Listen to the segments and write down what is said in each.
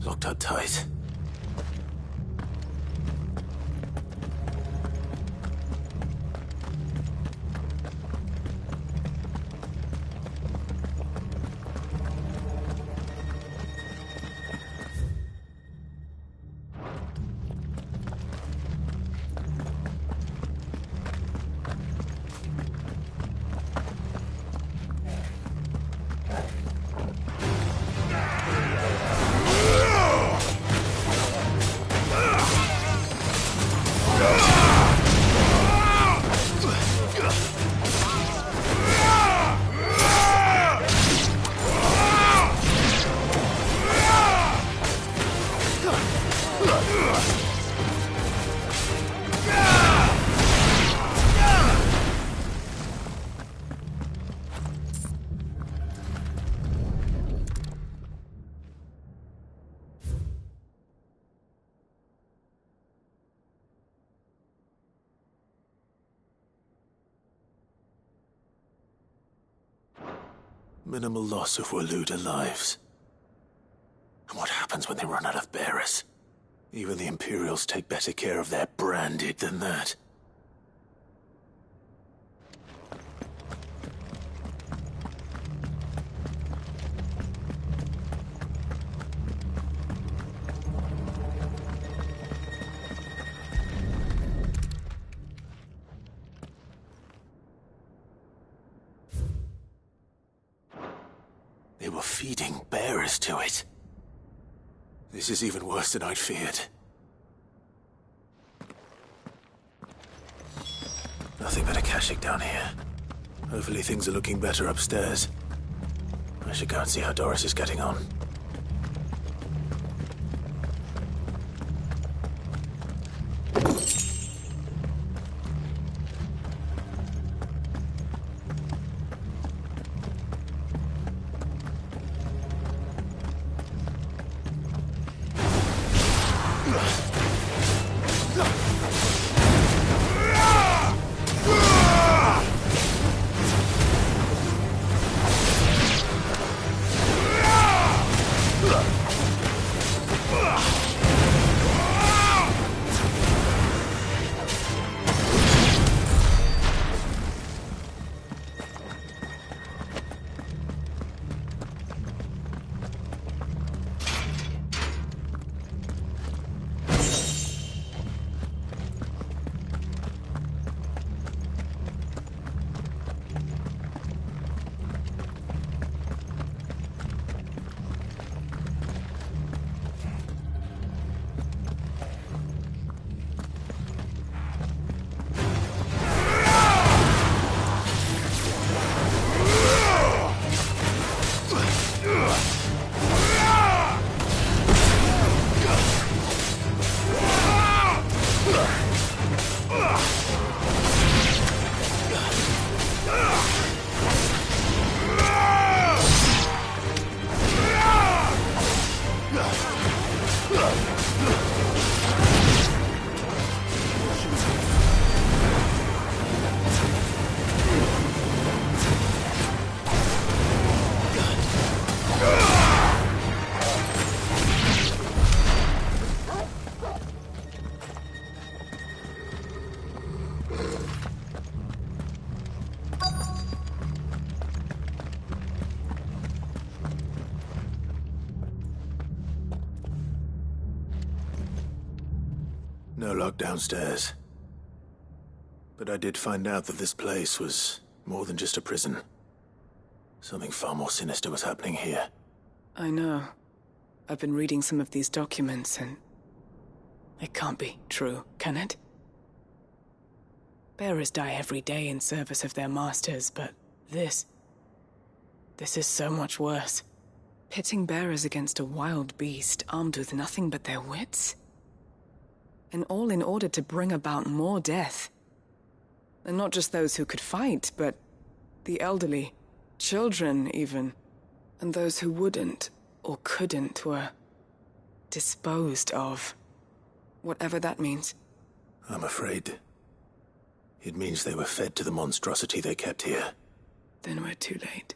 Locked up tight. Minimal loss of Waluda lives. And what happens when they run out of bearers? Even the Imperials take better care of their branded than that. They were feeding bearers to it. This is even worse than I'd feared. Nothing but a Akashic down here. Hopefully things are looking better upstairs. I should go and see how Doris is getting on. No lock downstairs. But I did find out that this place was more than just a prison. Something far more sinister was happening here. I know. I've been reading some of these documents and... it can't be true, can it? Bearers die every day in service of their masters, but this is so much worse. Pitting bearers against a wild beast armed with nothing but their wits? And all in order to bring about more death. And not just those who could fight, but the elderly, children even. And those who wouldn't or couldn't were disposed of. Whatever that means. I'm afraid it means they were fed to the monstrosity they kept here. Then we're too late.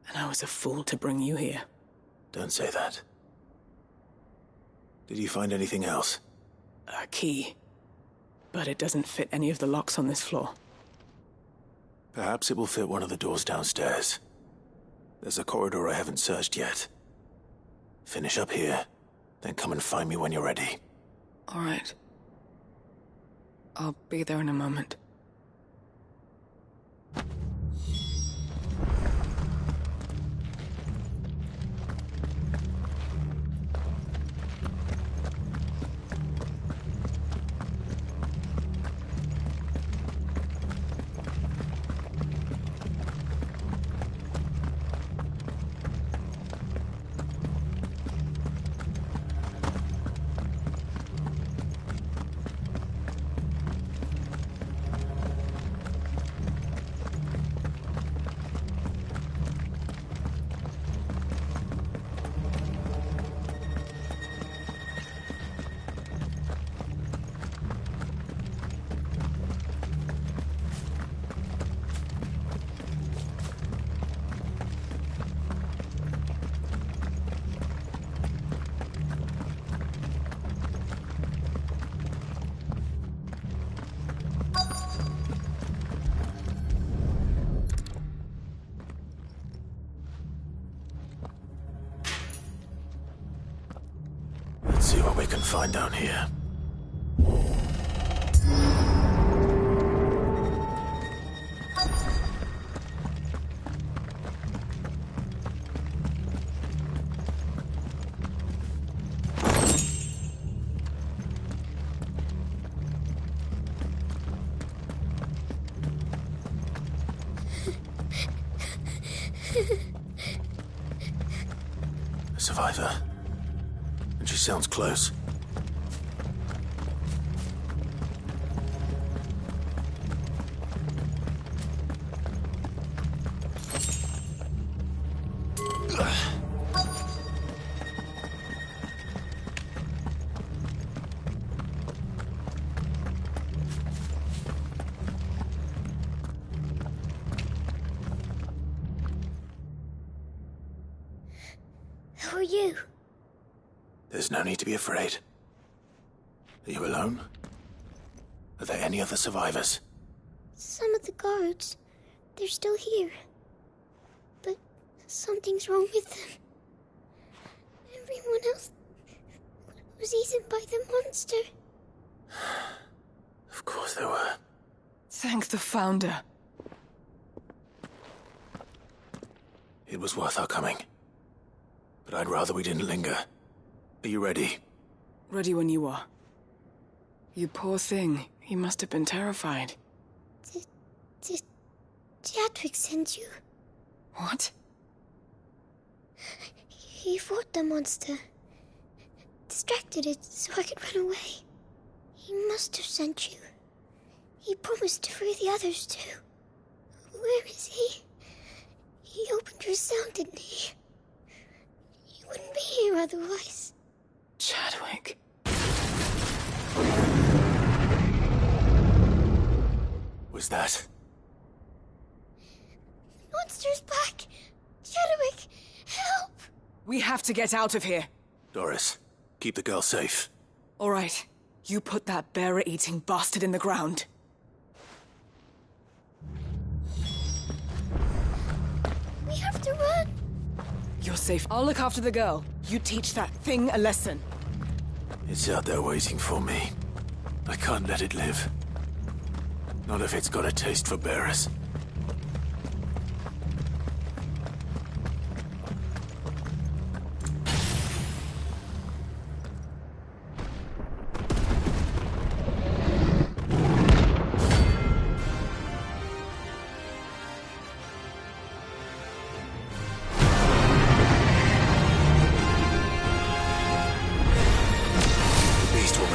And I was a fool to bring you here. Don't say that. Did you find anything else? A key. But it doesn't fit any of the locks on this floor. Perhaps it will fit one of the doors downstairs. There's a corridor I haven't searched yet. Finish up here, then come and find me when you're ready. All right. I'll be there in a moment. Let's see what we can find down here. A survivor. And she sounds close. Who are you? There's no need to be afraid. Are you alone? Are there any other survivors? Some of the guards. They're still here. But something's wrong with them. Everyone else was eaten by the monster. Of course there were. Thank the Founder. It was worth our coming. But I'd rather we didn't linger. Are you ready? Ready when you are. You poor thing. You must have been terrified. Did Ffxvi send you? What? He fought the monster. Distracted it so I could run away. He must have sent you. He promised to free the others too. Where is he? He opened your cell, didn't he? You wouldn't be here otherwise. Chadwick. Was that? Monster's back! Chadwick, help! We have to get out of here. Doris, keep the girl safe. All right. You put that bearer-eating bastard in the ground. We have to run! You're safe. I'll look after the girl. You teach that thing a lesson. It's out there waiting for me. I can't let it live. Not if it's got a taste for bearers.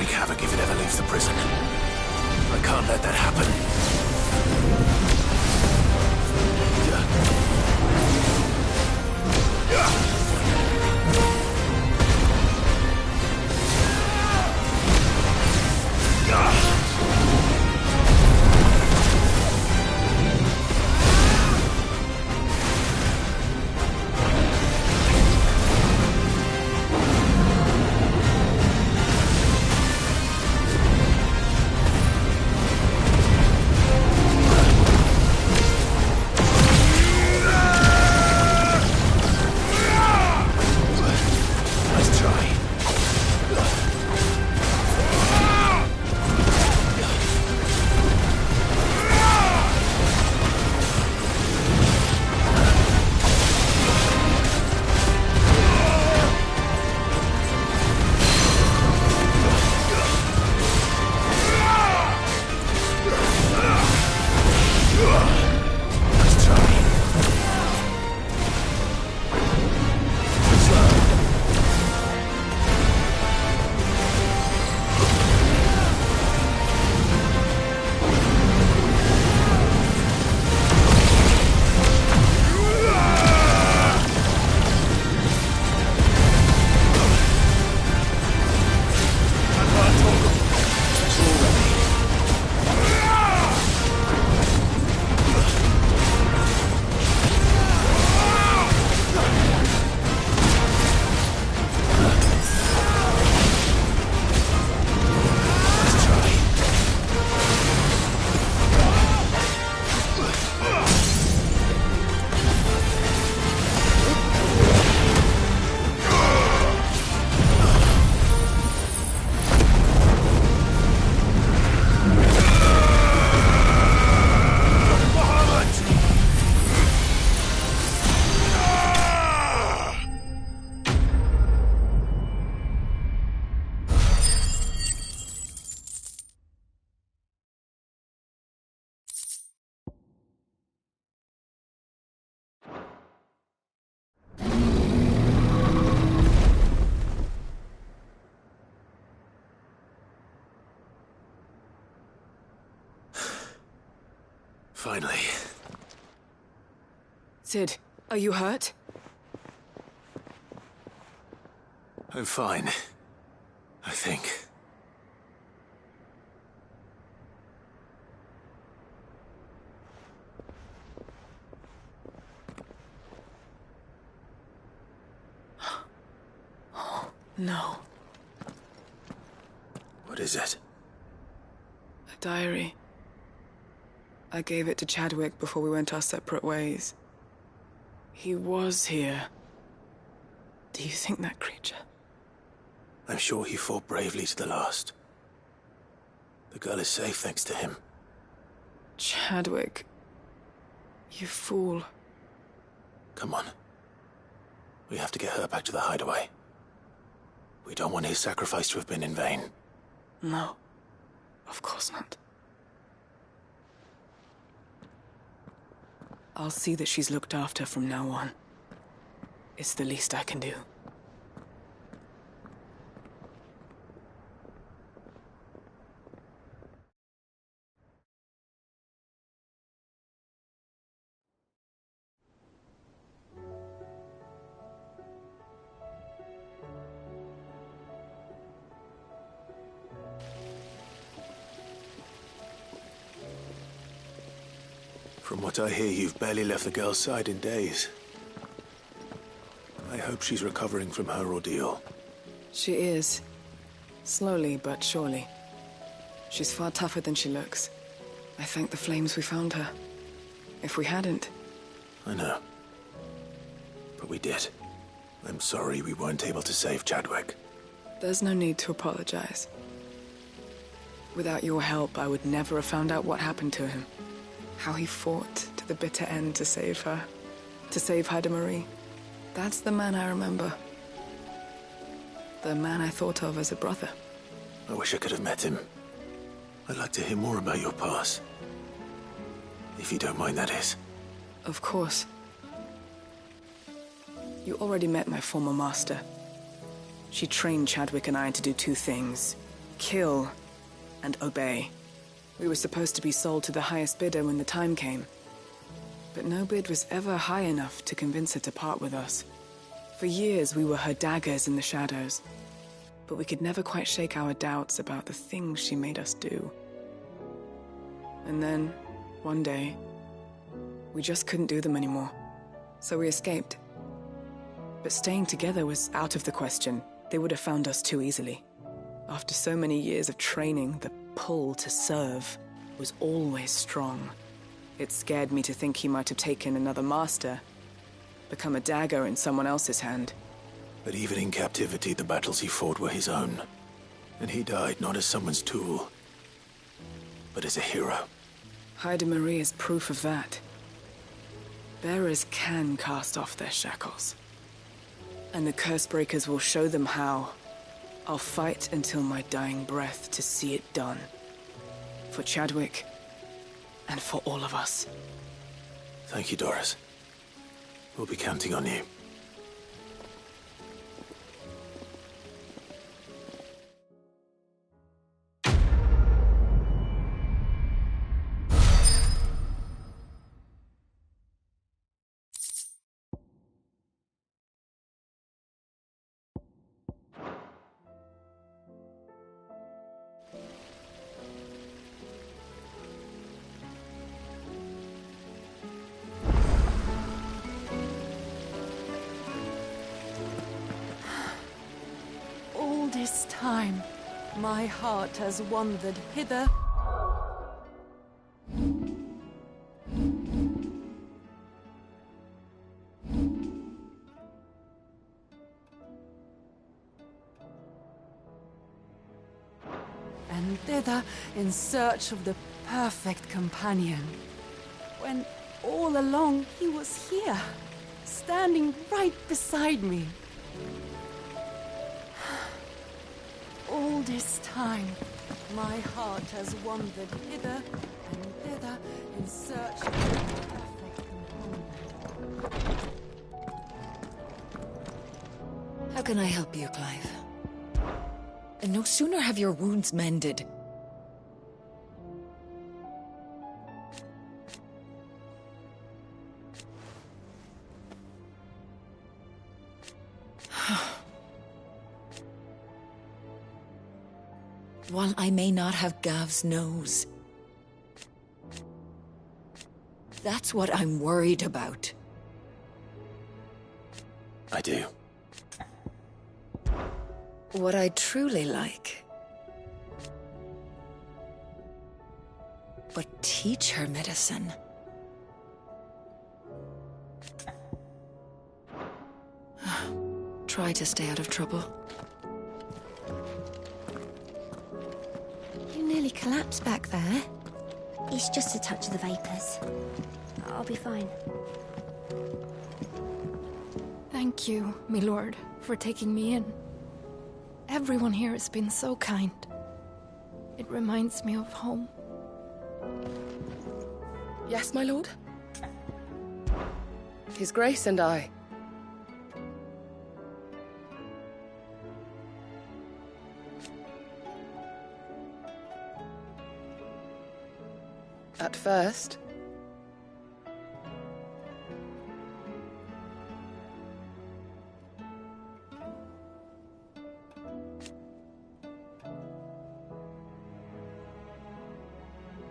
Havoc if it ever leaves the prison. I can't let that happen. Finally. Sid, are you hurt? I'm fine. I think. No. What is it? A diary. I gave it to Chadwick before we went our separate ways. He was here. Do you think that creature? I'm sure he fought bravely to the last. The girl is safe thanks to him. Chadwick. You fool. Come on. We have to get her back to the hideaway. We don't want his sacrifice to have been in vain. No. Of course not. I'll see that she's looked after from now on. It's the least I can do. From what I hear, you've barely left the girl's side in days. I hope she's recovering from her ordeal. She is. Slowly but surely. She's far tougher than she looks. I thank the flames we found her. If we hadn't... I know. But we did. I'm sorry we weren't able to save Chadwick. There's no need to apologize. Without your help, I would never have found out what happened to him. How he fought to the bitter end to save her. To save Haida Marie. That's the man I remember. The man I thought of as a brother. I wish I could have met him. I'd like to hear more about your past. If you don't mind, that is. Of course. You already met my former master. She trained Chadwick and I to do two things. Kill and obey. We were supposed to be sold to the highest bidder when the time came. But no bid was ever high enough to convince her to part with us. For years, we were her daggers in the shadows. But we could never quite shake our doubts about the things she made us do. And then, one day, we just couldn't do them anymore. So we escaped. But staying together was out of the question. They would have found us too easily. After so many years of training, the pull to serve was always strong. It scared me to think he might have taken another master, become a dagger in someone else's hand. But even in captivity, the battles he fought were his own. And he died not as someone's tool, but as a hero. Haida Marie is proof of that. Bearers can cast off their shackles. And the Cursebreakers will show them how. I'll fight until my dying breath to see it done. For Chadwick, and for all of us. Thank you, Doris. We'll be counting on you. This time, my heart has wandered hither. And thither in search of the perfect companion. When all along he was here, standing right beside me. All this time, my heart has wandered hither and thither in search of the perfect companion. How can I help you, Clive? And no sooner have your wounds mended. while I may not have Gav's nose. That's what I'm worried about. I do. What I truly like. But teach her medicine. Try to stay out of trouble. You nearly collapsed back there. It's just a touch of the vapors. I'll be fine. Thank you, my lord, for taking me in. Everyone here has been so kind. It reminds me of home. Yes, my lord? His Grace and I. At first,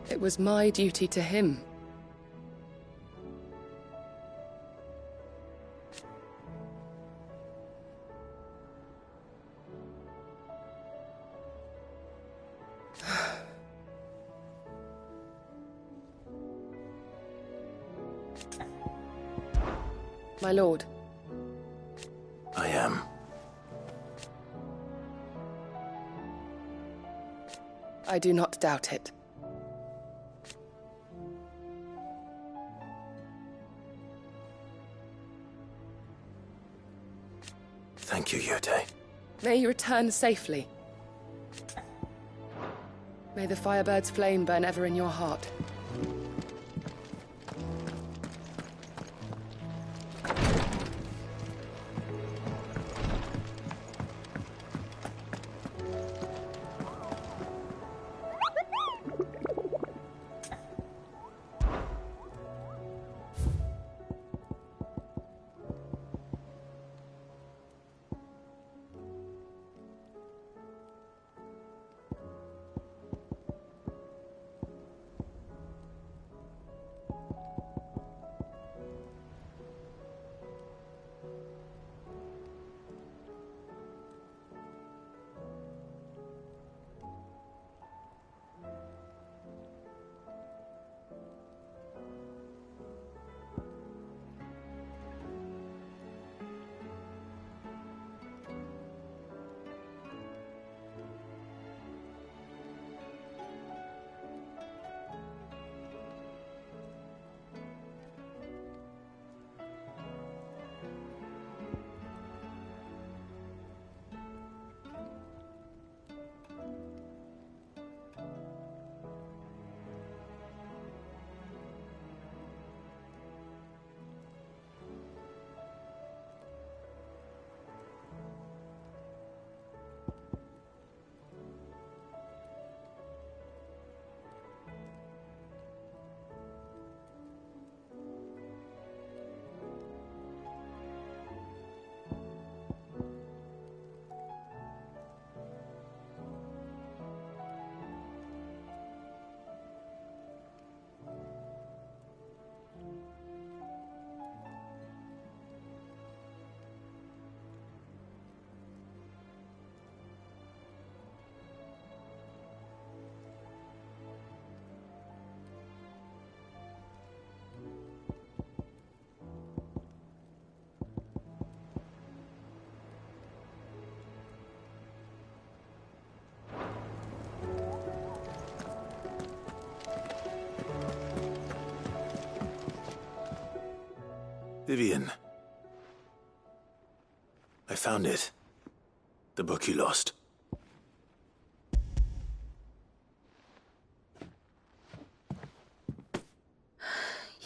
it was my duty to him. My lord. I am. I do not doubt it. Thank you, Yote. May you return safely. May the Firebird's flame burn ever in your heart. Vivian. I found it. The book you lost.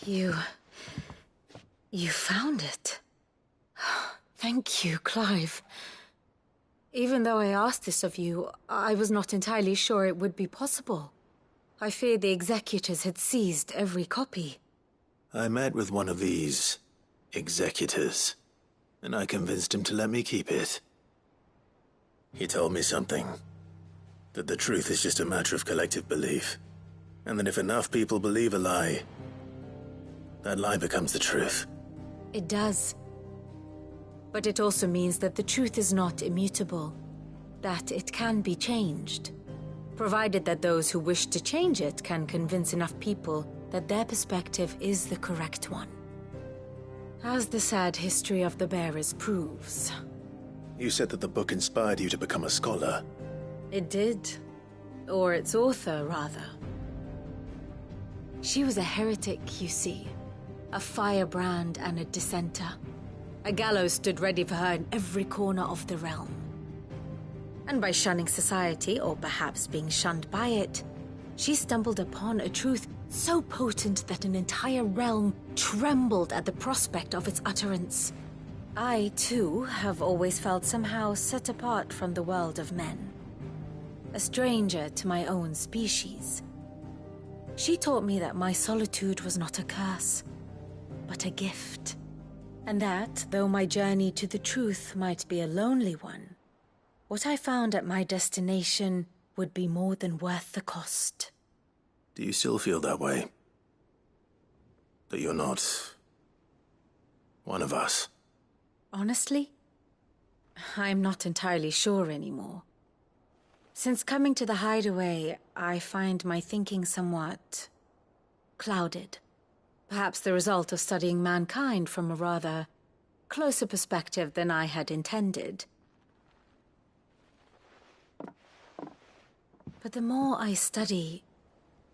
You found it. Thank you, Clive. Even though I asked this of you, I was not entirely sure it would be possible. I feared the executors had seized every copy. I met with one of these executors, and I convinced him to let me keep it. He told me something That the truth is just a matter of collective belief. And that if enough people believe a lie, that lie becomes the truth. It does. But it also means that the truth is not immutable, that it can be changed, provided that those who wish to change it can convince enough people that their perspective is the correct one. As the sad history of the bearers proves. You said that the book inspired you to become a scholar. It did. Or its author, rather. She was a heretic, you see. A firebrand and a dissenter. A gallows stood ready for her in every corner of the realm. And by shunning society, or perhaps being shunned by it, she stumbled upon a truth so potent that an entire realm trembled at the prospect of its utterance. I, too, have always felt somehow set apart from the world of men. A stranger to my own species. She taught me that my solitude was not a curse, but a gift. And that, though my journey to the truth might be a lonely one, what I found at my destination would be more than worth the cost. Do you still feel that way? That you're not one of us? Honestly, I'm not entirely sure anymore. Since coming to the hideaway, I find my thinking somewhat clouded. Perhaps the result of studying mankind from a rather closer perspective than I had intended. But the more I study,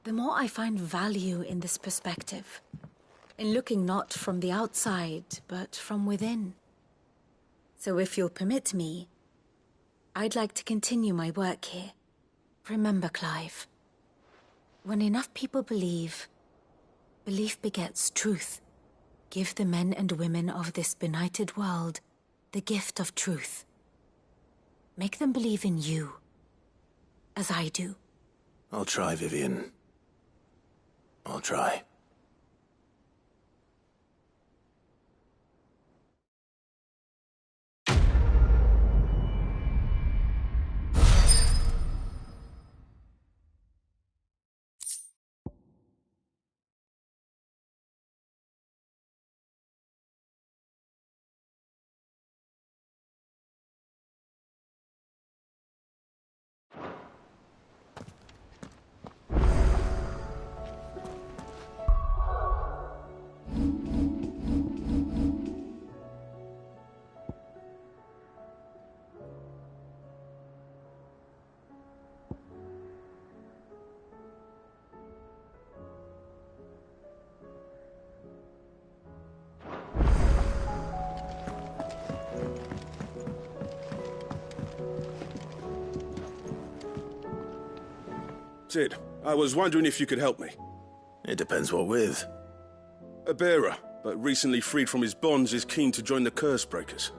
the more I find value in this perspective. In looking not from the outside, but from within. So if you'll permit me, I'd like to continue my work here. Remember, Clive, when enough people believe, belief begets truth. Give the men and women of this benighted world the gift of truth. Make them believe in you, as I do. I'll try, Vivian. I'll try. Sid, I was wondering if you could help me. It depends what with. A bearer, but recently freed from his bonds, is keen to join the Curse Breakers.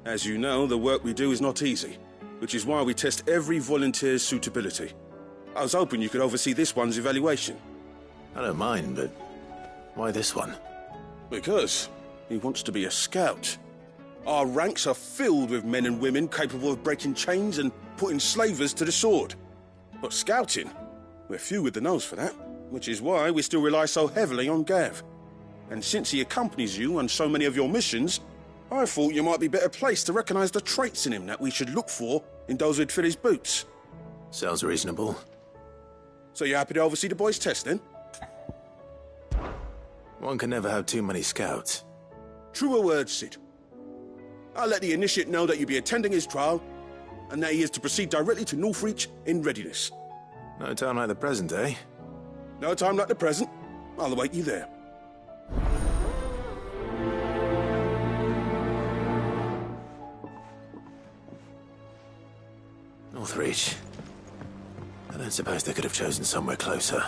As you know, the work we do is not easy, which is why we test every volunteer's suitability. I was hoping you could oversee this one's evaluation. I don't mind, but why this one? Because he wants to be a scout. Our ranks are filled with men and women capable of breaking chains and putting slavers to the sword. But scouting? We're few with the nose for that, which is why we still rely so heavily on Gav. And since he accompanies you on so many of your missions, I thought you might be better placed to recognize the traits in him that we should look for in those who'd fill his boots. Sounds reasonable. So you're happy to oversee the boys' test, then? One can never have too many scouts. Truer words, Sid. I'll let the initiate know that you'll be attending his trial, and that he is to proceed directly to Northreach in readiness. No time like the present, eh? No time like the present. I'll await you there. Northreach. I don't suppose they could have chosen somewhere closer.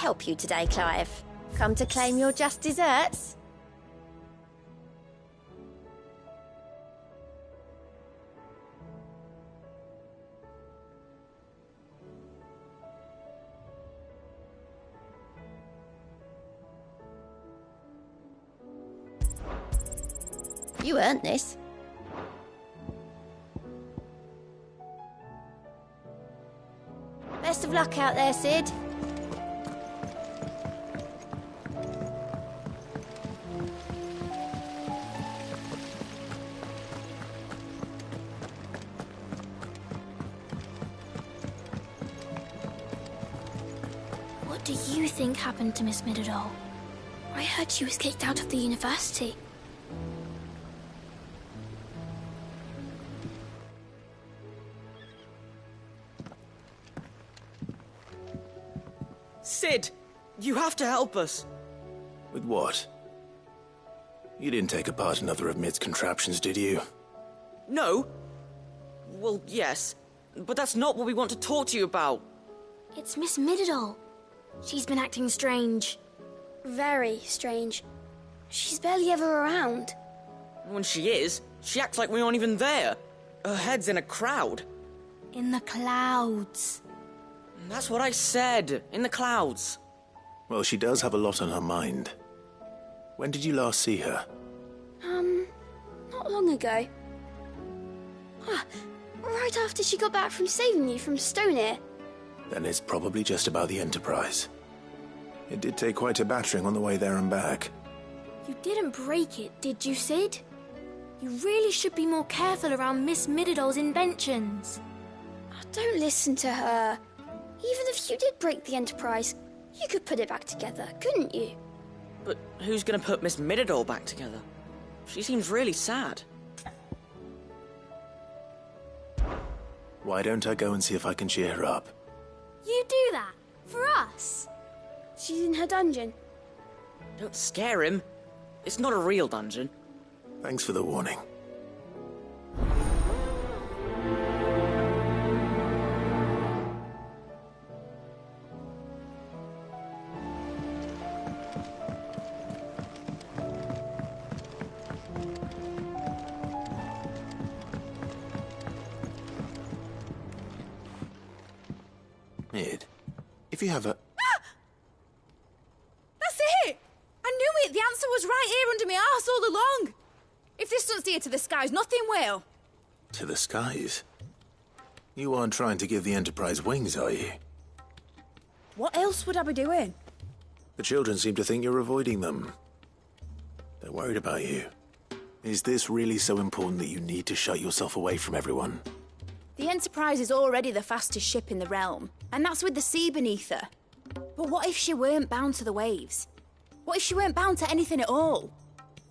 help you today, Clive? Come to claim your just desserts? You earned this. Best of luck out there, Sid. What do you think happened to Miss Middledore? I heard she was kicked out of the university. Sid, you have to help us. With what? You didn't take apart another of Mid's contraptions, did you? No. Well, yes, but that's not what we want to talk to you about. It's Miss Middledore. She's been acting strange. Very strange. She's barely ever around. When she is, she acts like we aren't even there. Her head's in a crowd. In the clouds. That's what I said, in the clouds. Well, she does have a lot on her mind. When did you last see her? Not long ago. Right after she got back from saving you from Stonehenge. Then it's probably just about the Enterprise. It did take quite a battering on the way there and back. You didn't break it, did you, Sid? You really should be more careful around Miss Middeldore's inventions. Don't listen to her. Even if you did break the Enterprise, you could put it back together, couldn't you? But who's gonna put Miss Middledore back together? She seems really sad. Why don't I go and see if I can cheer her up? You do that? For us? She's in her dungeon. Don't scare him. It's not a real dungeon. Thanks for the warning. Mid, if you have a... That's it! I knew it! The answer was right here under my arse all along! If this doesn't steer to the skies, nothing will! To the skies? You aren't trying to give the Enterprise wings, are you? What else would I be doing? The children seem to think you're avoiding them. They're worried about you. Is this really so important that you need to shut yourself away from everyone? The Enterprise is already the fastest ship in the realm, and that's with the sea beneath her. But what if she weren't bound to the waves? What if she weren't bound to anything at all?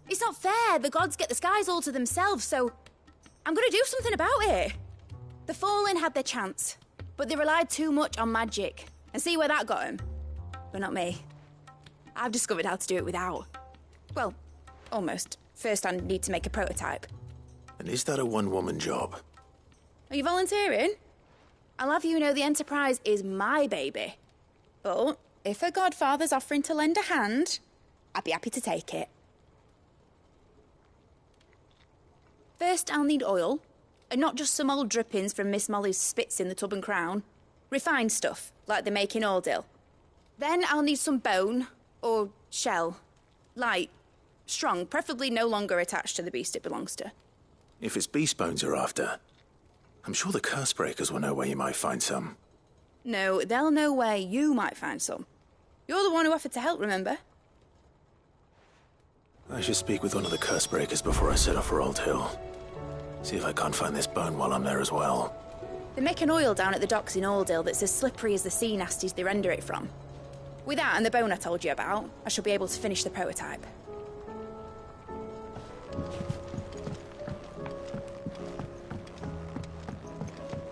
It's not fair. The gods get the skies all to themselves, so I'm gonna do something about it. The Fallen had their chance, but they relied too much on magic. And see where that got them? But not me. I've discovered how to do it without. Well, almost. First I need to make a prototype. And is that a one-woman job? Are you volunteering? I'll have you know the Enterprise is my baby. But if her godfather's offering to lend a hand, I'd be happy to take it. First, I'll need oil, and not just some old drippings from Miss Molly's spits in the Tub and Crown. Refined stuff, like they make in Ordil. Then I'll need some bone, or shell. Light, strong, preferably no longer attached to the beast it belongs to. If it's beast bones you're after, I'm sure the curse breakers will know where you might find some. No, they'll know where you might find some. You're the one who offered to help, remember? I should speak with one of the curse breakers before I set off for Old Hill. See if I can't find this bone while I'm there as well. They make an oil down at the docks in Aldale that's as slippery as the sea nasties they render it from. With that and the bone I told you about, I shall be able to finish the prototype.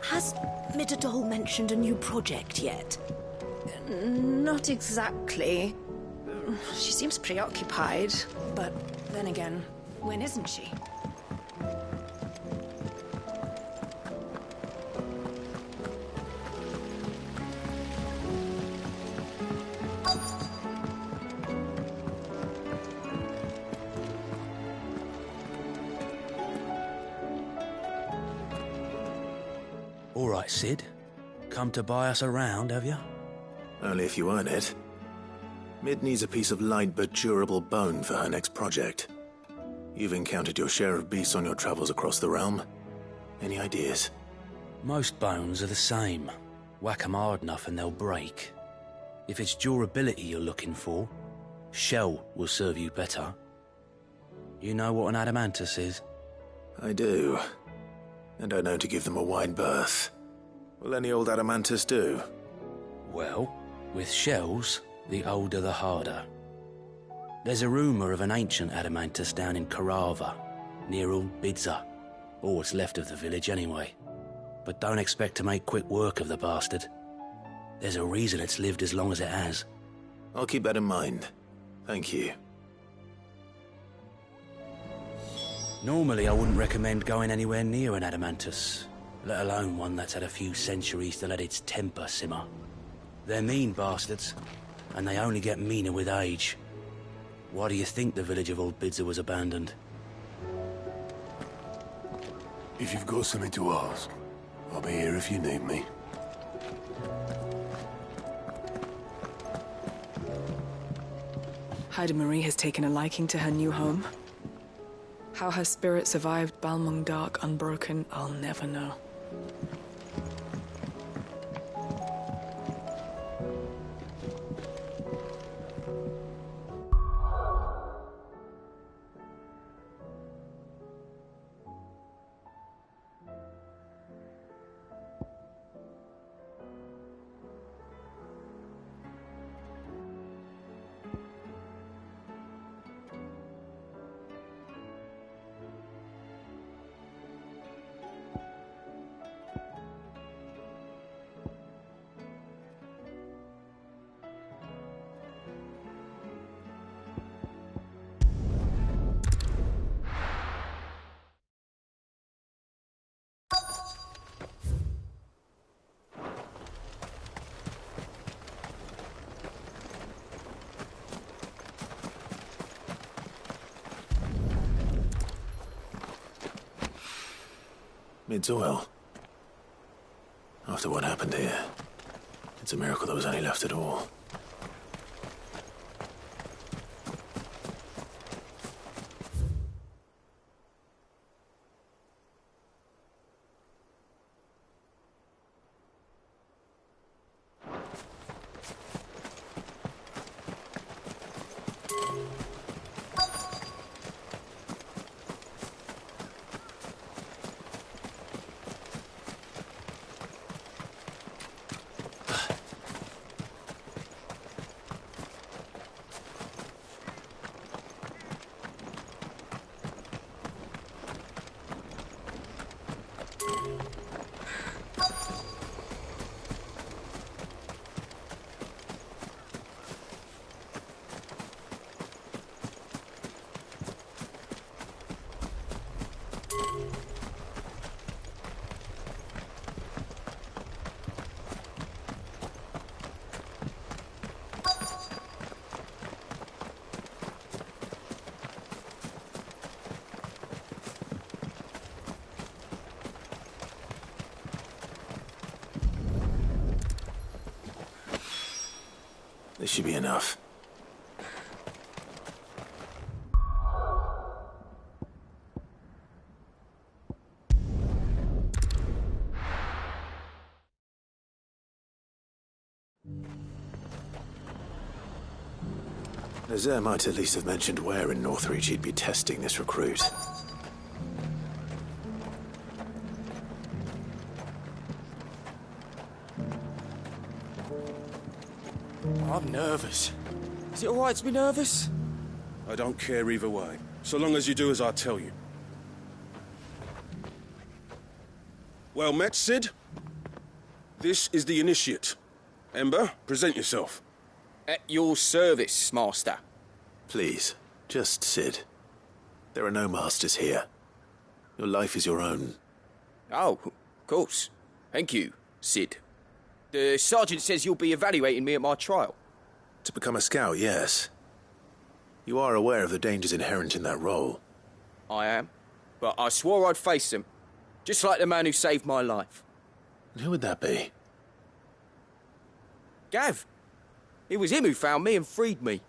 Has Middledore mentioned a new project yet? Not exactly. She seems preoccupied, but then again, when isn't she? All right, Sid. Come to buy us around, have you? Only if you earn it. Mid needs a piece of light but durable bone for her next project. You've encountered your share of beasts on your travels across the realm. Any ideas? Most bones are the same. Whack 'em hard enough and they'll break. If it's durability you're looking for, shell will serve you better. You know what an adamantus is? I do. And I know to give them a wide berth. Will any old adamantus do? Well, with shells, the older the harder. There's a rumour of an ancient adamantus down in Karava, near Old Bidza. Or what's left of the village anyway. But don't expect to make quick work of the bastard. There's a reason it's lived as long as it has. I'll keep that in mind. Thank you. Normally I wouldn't recommend going anywhere near an adamantus, let alone one that's had a few centuries to let its temper simmer. They're mean bastards, and they only get meaner with age. Why do you think the village of Old Bidza was abandoned? If you've got something to ask, I'll be here if you need me. Haida Marie has taken a liking to her new home. How her spirit survived Balmung Dark unbroken, I'll never know. Mid's oil. After what happened here, it's a miracle there was any left at all. This should be enough. Nazaire might at least have mentioned where in Northreach he'd be testing this recruit. I'm nervous. Is it all right to be nervous? I don't care either way, so long as you do as I tell you. Well met, Sid. This is the initiate. Ember, present yourself. At your service, Master. Please, just Sid. There are no masters here. Your life is your own. Oh, of course. Thank you, Sid. The sergeant says you'll be evaluating me at my trial. To become a scout, yes. You are aware of the dangers inherent in that role. I am. But I swore I'd face them. Just like the man who saved my life. Who would that be? Gav. It was him who found me and freed me.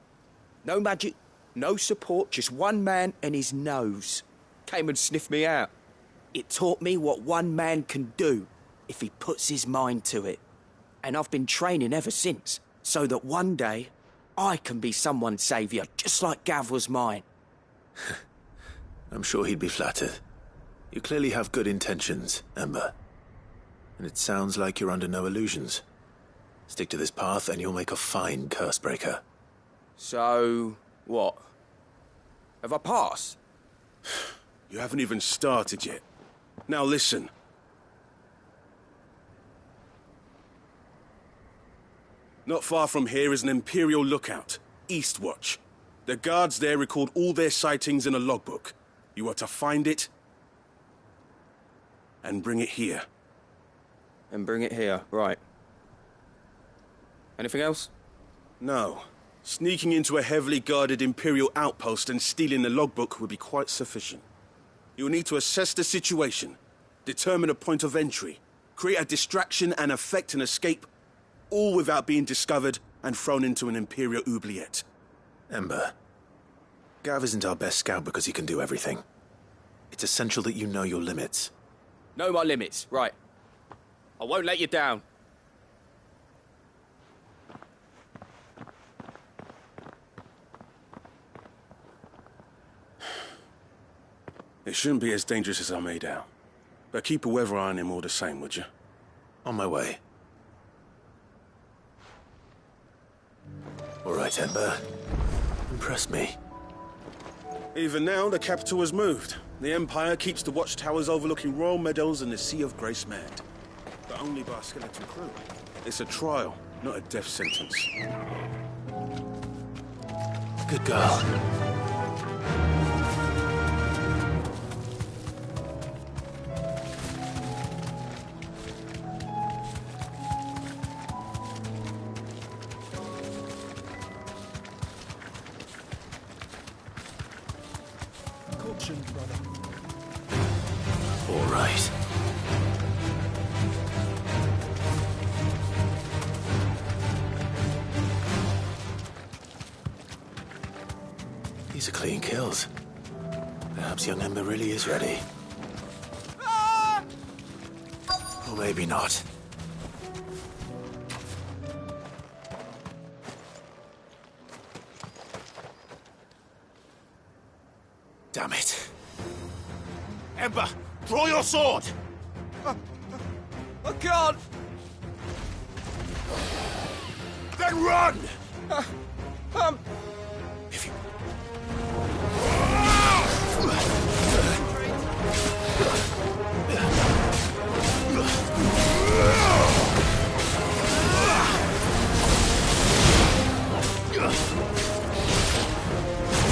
No magic, no support, just one man and his nose. Came and sniffed me out. It taught me what one man can do if he puts his mind to it. And I've been training ever since, so that one day I can be someone's saviour, just like Gav was mine. I'm sure he'd be flattered. You clearly have good intentions, Ember. And it sounds like you're under no illusions. Stick to this path and you'll make a fine Cursebreaker. So, what? Have I passed? You haven't even started yet. Now listen. Not far from here is an Imperial lookout, Eastwatch. The guards there record all their sightings in a logbook. You are to find it and bring it here. And bring it here, right. Anything else? No. Sneaking into a heavily guarded Imperial outpost and stealing the logbook would be quite sufficient. You'll need to assess the situation, determine a point of entry, create a distraction and effect an escape, all without being discovered and thrown into an Imperial oubliette. Ember, Gav isn't our best scout because he can do everything. It's essential that you know your limits. Know my limits, right. I won't let you down. It shouldn't be as dangerous as I made out. But keep a weather eye on him all the same, would you? On my way. All right, Ember. Impress me. Even now, the capital has moved. The Empire keeps the watchtowers overlooking royal meadows and the Sea of Grace manned. But only by a skeleton crew. It's a trial, not a death sentence. Good girl. All right. These are clean kills. Perhaps young Ember really is ready. Or maybe not. Damn it. Ember, draw your sword! I can't! Then run! If you...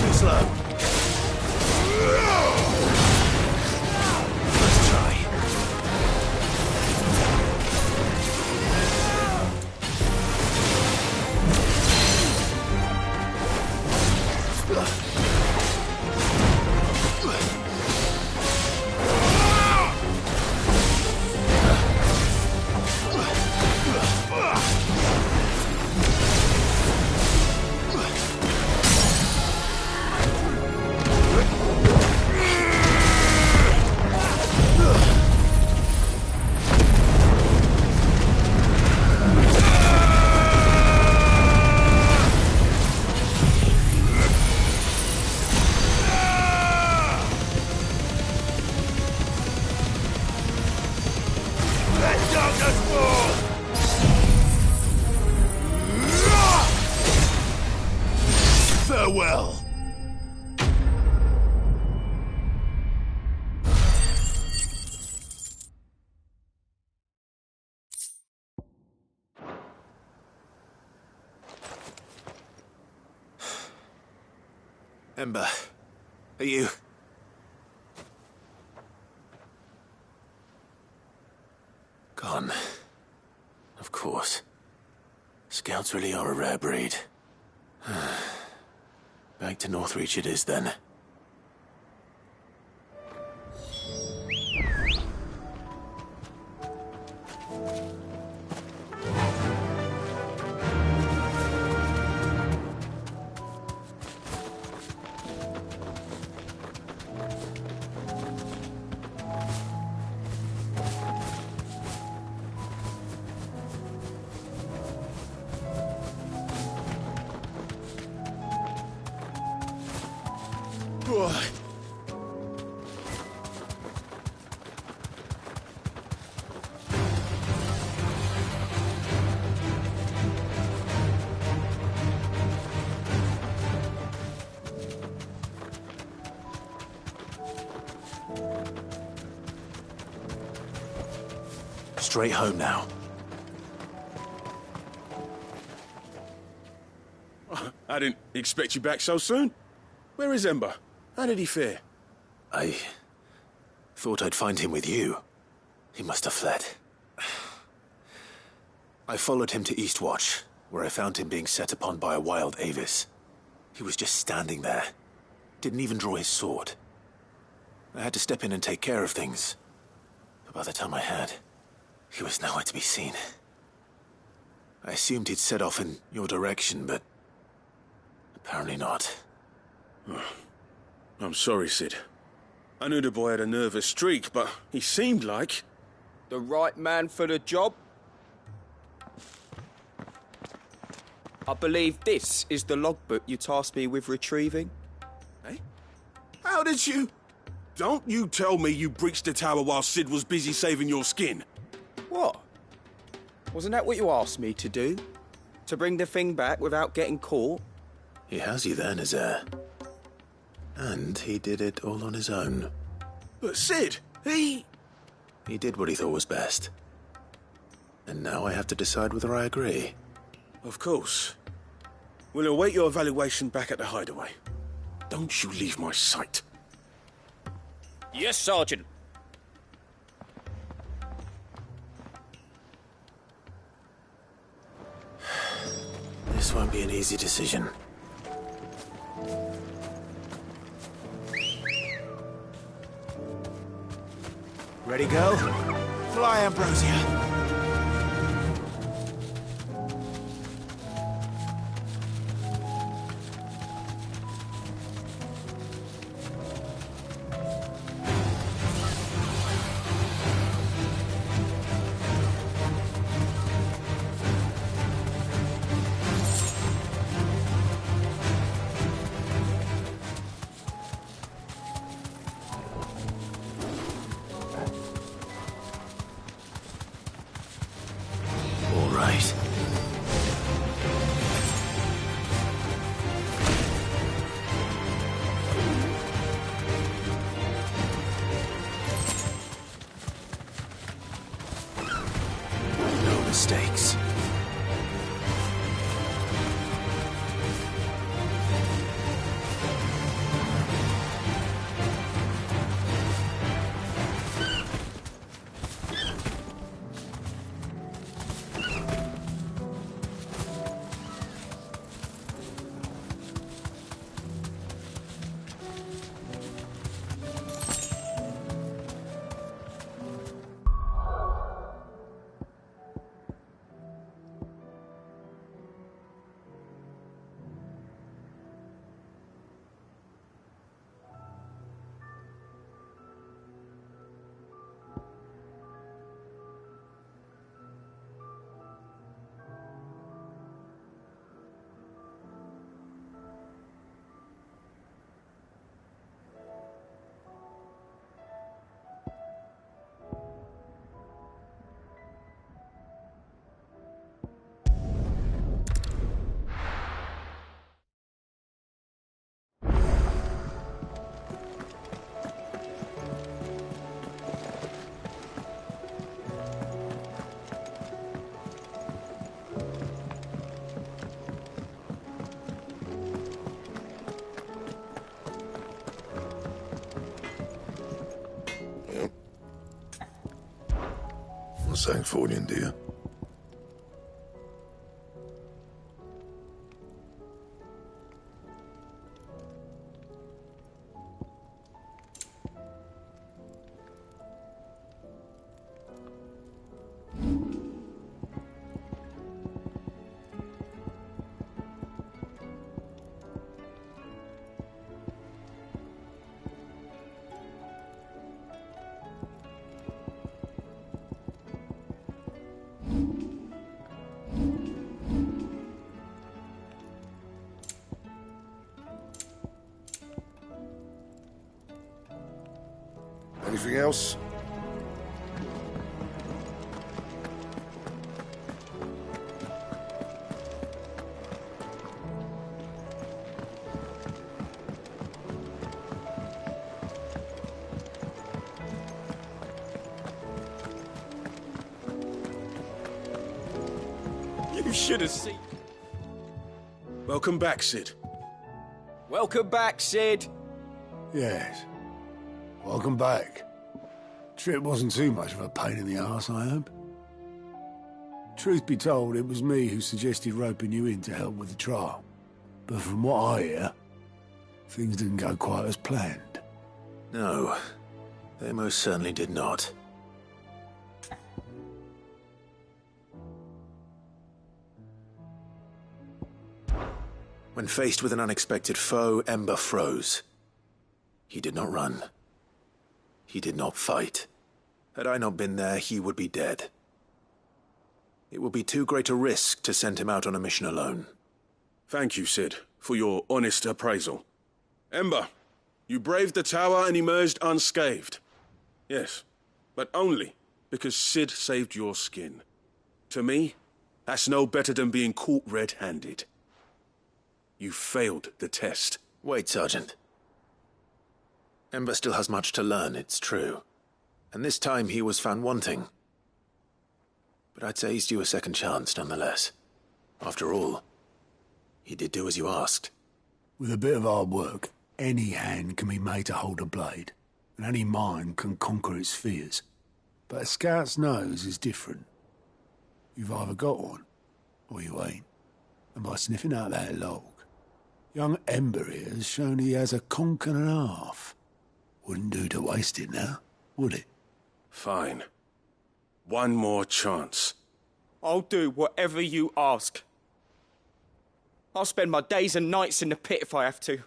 Too slow. Let's try. Farewell. Ember, are you... Gone. Of course. Scouts really are a rare breed. Back to Northreach it is, then. Straight home now. I didn't expect you back so soon. Where is Ember? How did he fare? I thought I'd find him with you. He must have fled. I followed him to Eastwatch, where I found him being set upon by a wild Avis. He was just standing there. Didn't even draw his sword. I had to step in and take care of things. But by the time I had, he was nowhere to be seen. I assumed he'd set off in your direction, but apparently not. I'm sorry, Sid. I knew the boy had a nervous streak, but he seemed like... The right man for the job? I believe this is the logbook you tasked me with retrieving. Eh? How did you... Don't you tell me you breached the tower while Sid was busy saving your skin. What? Wasn't that what you asked me to do? To bring the thing back without getting caught? He has you there, Nazaire. And he did it all on his own. But Sid, he did what he thought was best. And now I have to decide whether I agree. Of course. We'll await your evaluation back at the hideaway. Don't you leave my sight. Yes, Sergeant. This won't be an easy decision. Ready, go? Fly, Ambrosia. Mistakes. Sanctfordian, dear. Anything else? You should have seen... Welcome back, Sid. Welcome back, Sid. Yes. Welcome back. Trip wasn't too much of a pain in the arse, I hope. Truth be told, it was me who suggested roping you in to help with the trial. But from what I hear, things didn't go quite as planned. No, they most certainly did not. When faced with an unexpected foe, Ember froze. He did not run. He did not fight. Had I not been there, he would be dead. It would be too great a risk to send him out on a mission alone. Thank you, Sid, for your honest appraisal. Ember, you braved the tower and emerged unscathed. Yes, but only because Sid saved your skin. To me, that's no better than being caught red-handed. You failed the test. Wait, Sergeant. Ember still has much to learn, it's true. And this time he was found wanting. But I'd say he's due a second chance, nonetheless. After all, he did do as you asked. With a bit of hard work, any hand can be made to hold a blade, and any mind can conquer its fears. But a scout's nose is different. You've either got one, or you ain't. And by sniffing out that log, young Ember here has shown he has a conch and a half. Wouldn't do to waste it now, would it? Fine. One more chance. I'll do whatever you ask. I'll spend my days and nights in the pit if I have to.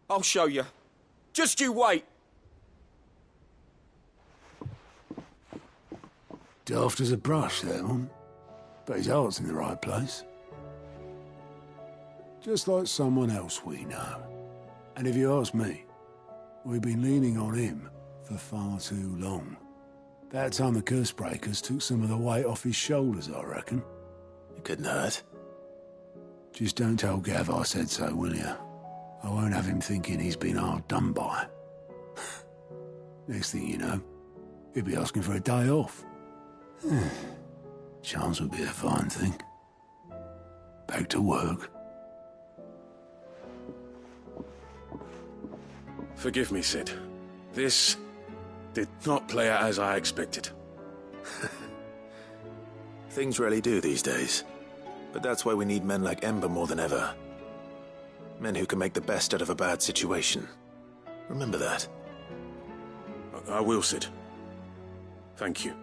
I'll show you. Just you wait. Daft as a brush, that one. But his heart's in the right place. Just like someone else we know. And if you ask me, we've been leaning on him for far too long. That time the curse breakers took some of the weight off his shoulders, I reckon. It couldn't hurt. Just don't tell Gav I said so, will you? I won't have him thinking he's been hard done by. Next thing you know, he'll be asking for a day off. Chance would be a fine thing. Back to work. Forgive me, Sid. This did not play out as I expected. Things really do these days. But that's why we need men like Ember more than ever. Men who can make the best out of a bad situation. Remember that. I will, Sid. Thank you.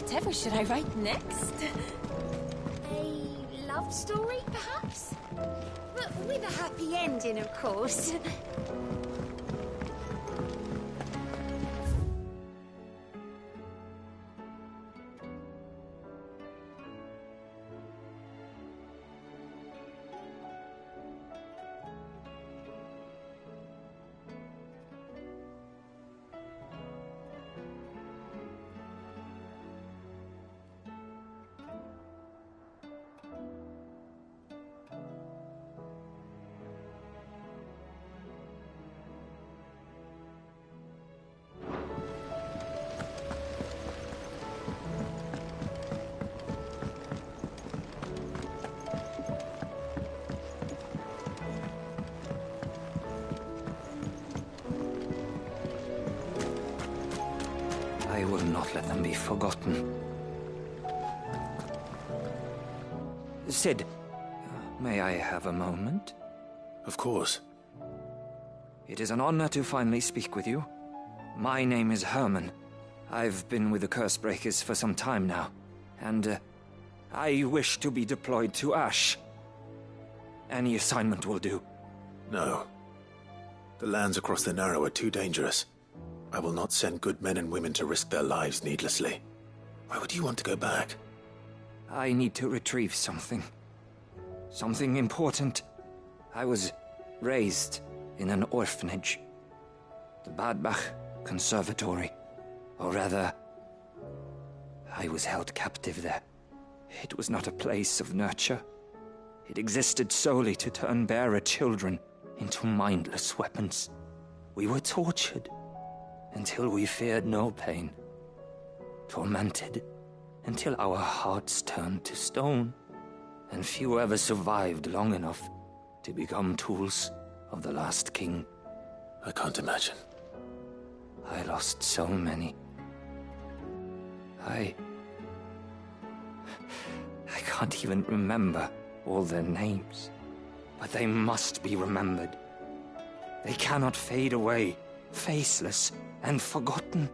Whatever should I write next? A love story, perhaps? But with a happy ending, of course. I will not let them be forgotten. Sid, may I have a moment? Of course. It is an honor to finally speak with you. My name is Herman. I've been with the Cursebreakers for some time now, and I wish to be deployed to Ash. Any assignment will do. No. The lands across the Narrow are too dangerous. I will not send good men and women to risk their lives needlessly. Why would you want to go back? I need to retrieve something. Something important. I was raised in an orphanage. The Badbach Conservatory. Or rather, I was held captive there. It was not a place of nurture. It existed solely to turn bearer children into mindless weapons. We were tortured until we feared no pain. Tormented until our hearts turned to stone. And few ever survived long enough to become tools of the last king. I can't imagine. I lost so many. I can't even remember all their names. But they must be remembered. They cannot fade away, faceless and forgotten.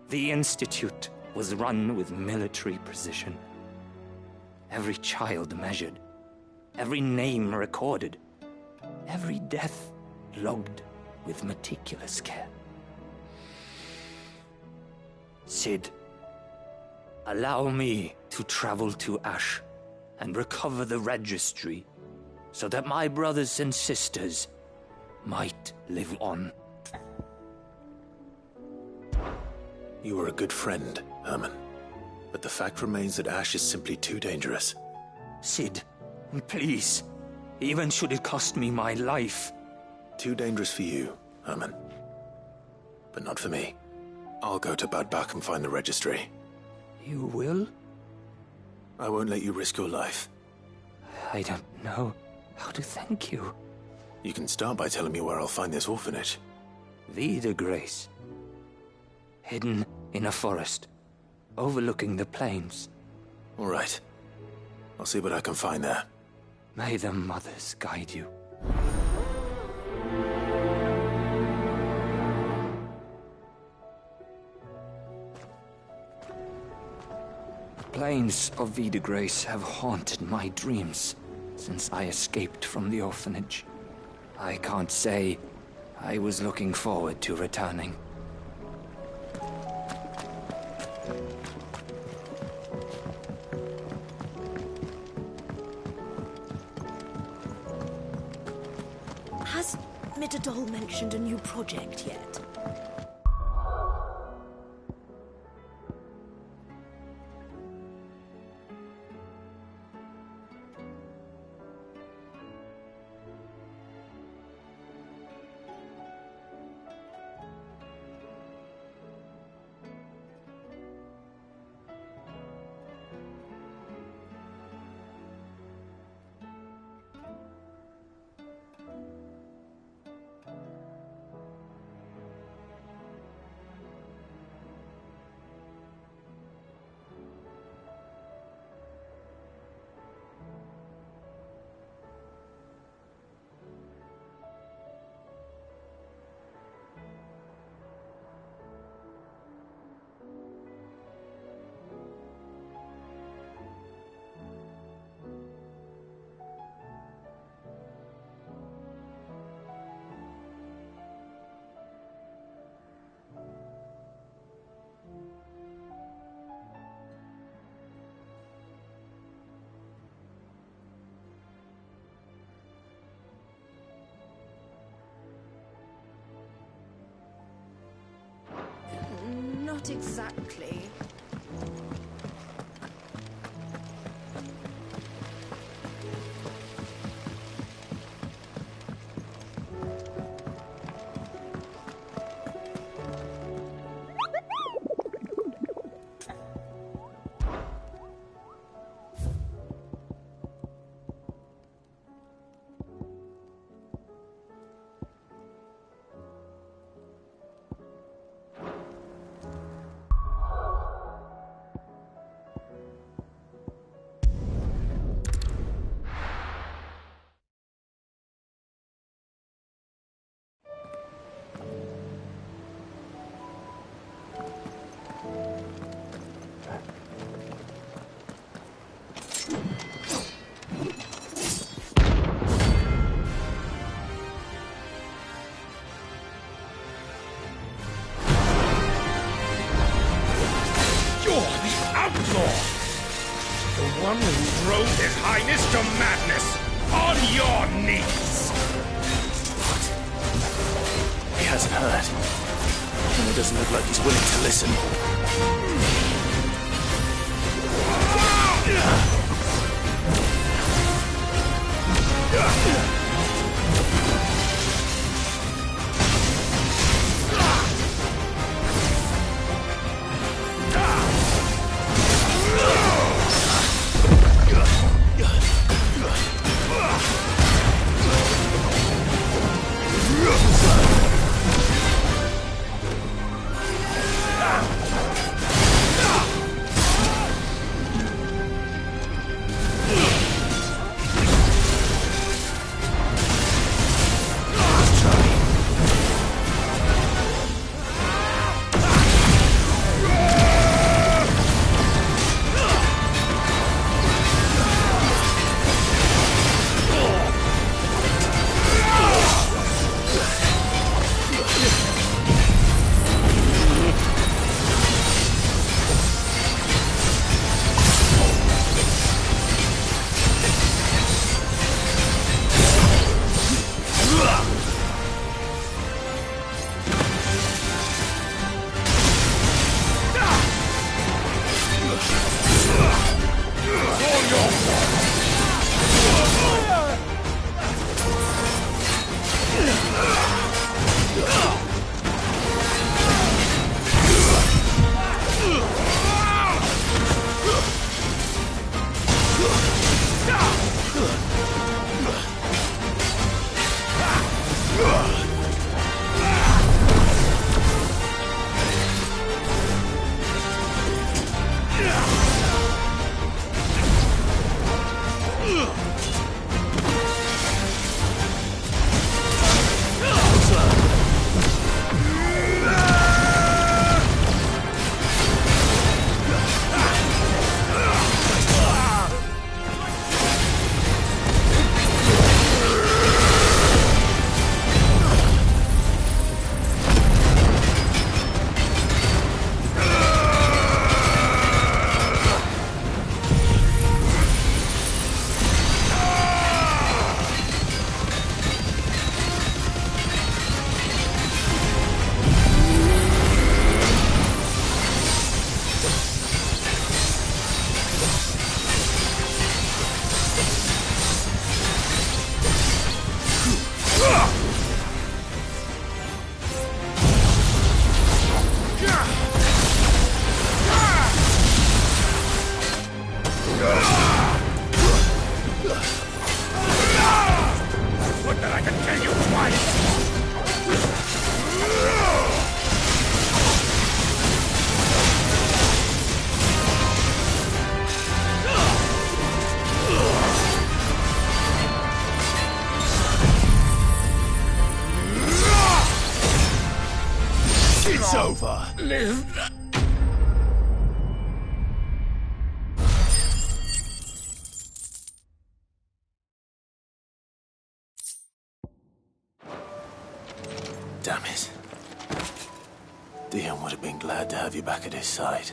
The Institute was run with military precision. Every child measured, every name recorded, every death logged with meticulous care. Sid, allow me to travel to Ash and recover the registry so that my brothers and sisters might live on. You were a good friend, Herman. But the fact remains that Ash is simply too dangerous. Sid, please. Even should it cost me my life. Too dangerous for you, Herman. But not for me. I'll go to Bad Bach and find the registry. You will? I won't let you risk your life. I don't know how to thank you. You can start by telling me where I'll find this orphanage. Ffxvi de Grace. Hidden in a forest, overlooking the plains. All right. I'll see what I can find there. May the mothers guide you. The plains of Ffxvi de Grace have haunted my dreams since I escaped from the orphanage. I can't say I was looking forward to returning. Has Midadol mentioned a new project yet? Not exactly. One who drove His Highness to madness! On your knees! What? He hasn't heard. And it doesn't look like he's willing to listen. It's over. Live. Damn it. Dion would have been glad to have you back at his side.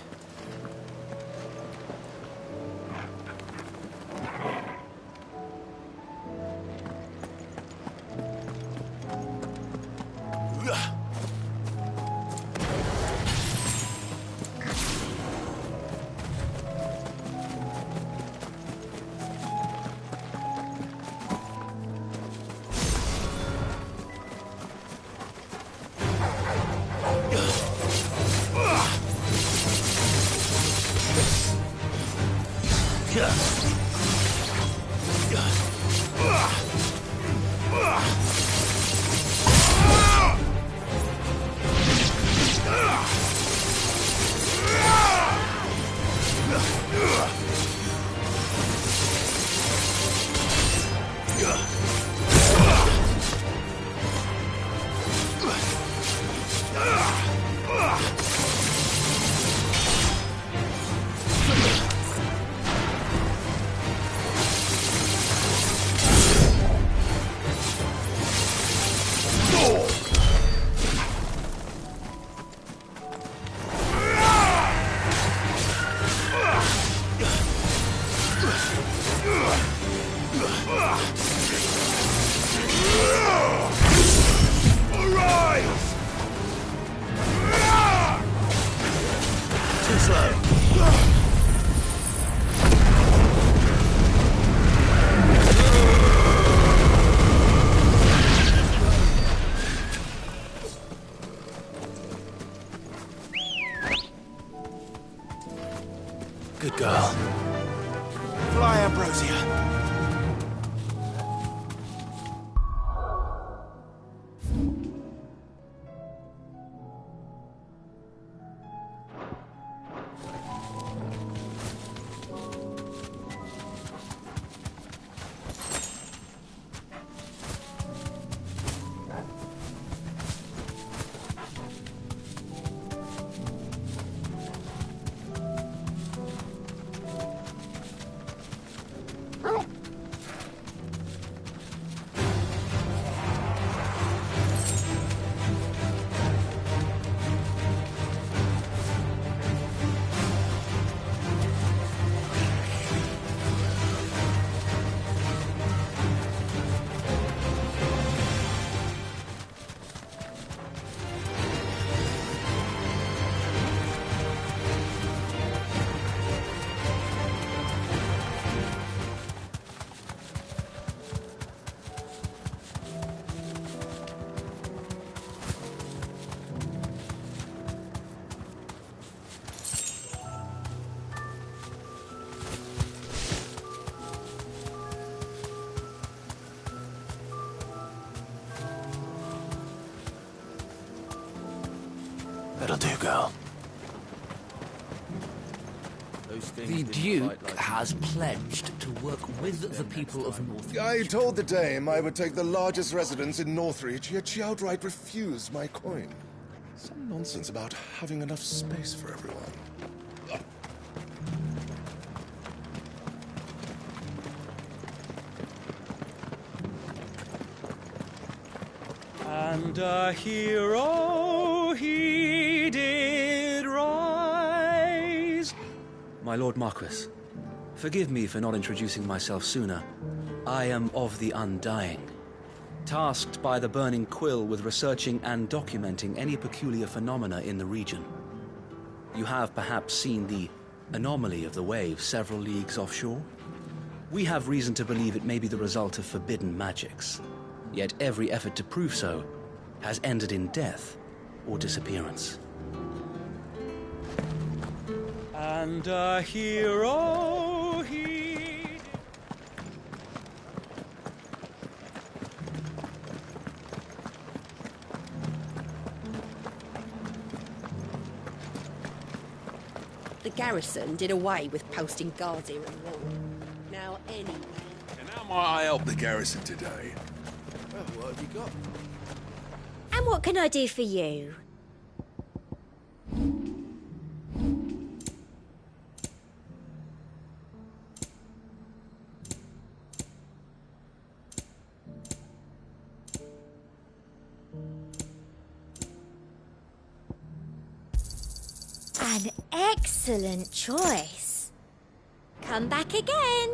slow. Good girl. Fly, Ambrosia. That'll do, girl. The Duke has pledged to work with the people of Northreach. I told the dame I would take the largest residence in Northreach, yet she outright refused my coin. Some nonsense about having enough space for everyone. And a hero he did rise. My Lord Marquis, forgive me for not introducing myself sooner. I am of the Undying, tasked by the Burning Quill with researching and documenting any peculiar phenomena in the region. You have perhaps seen the anomaly of the wave several leagues offshore? We have reason to believe it may be the result of forbidden magics. Yet every effort to prove so has ended in death or disappearance. And a hero he... The garrison did away with posting guards here in war. Now anyway... And how might I help the garrison today? Well, what have you got? And what can I do for you? An excellent choice. Come back again.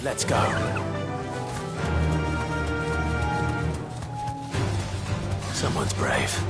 Let's go. Someone's brave.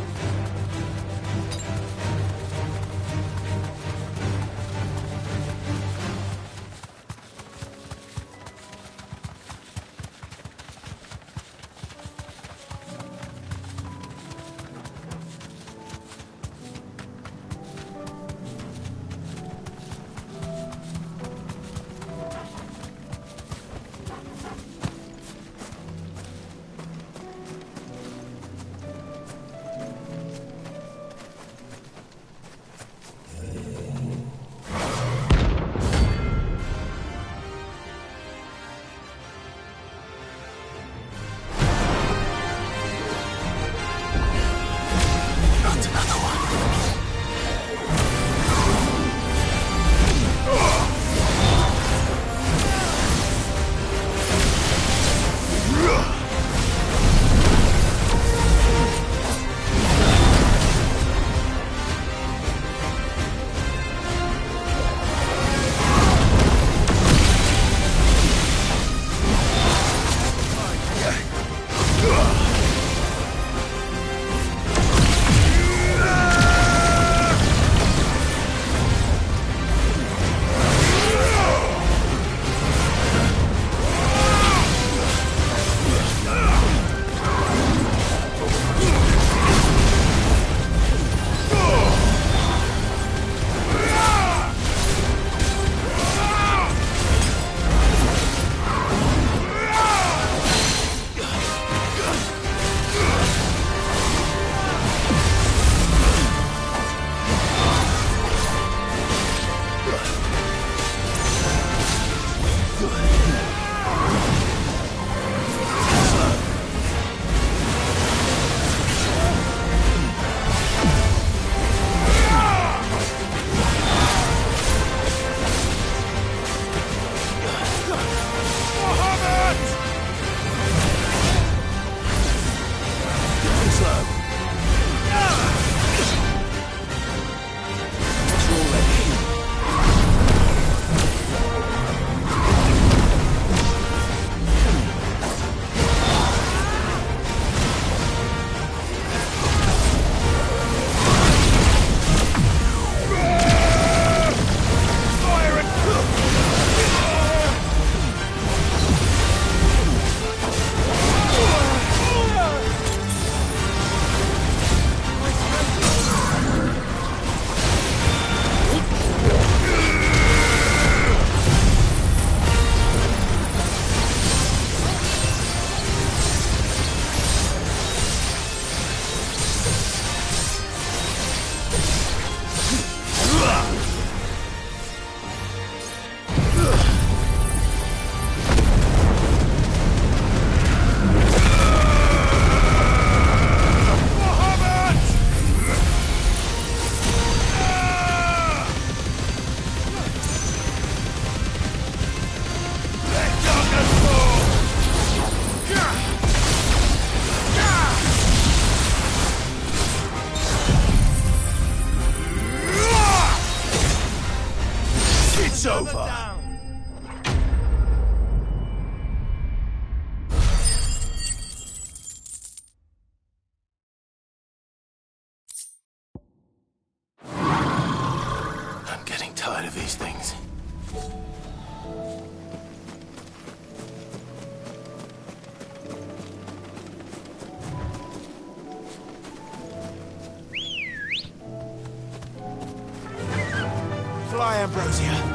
Fly, Ambrosia.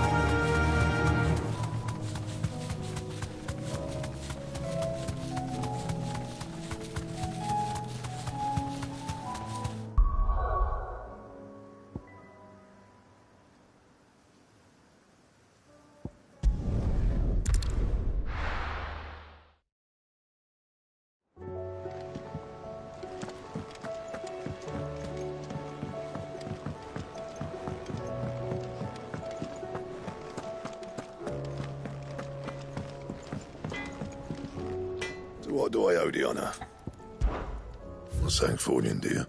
To what do I owe the honour? For Sancfordian, dear.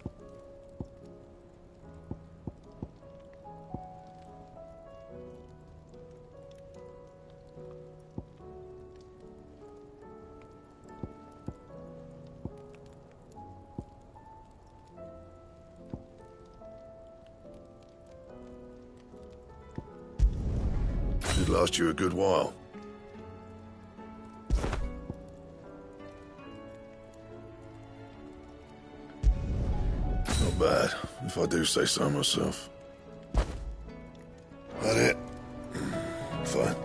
Should last you a good while. Not bad, if I do say so myself. That it? Fine.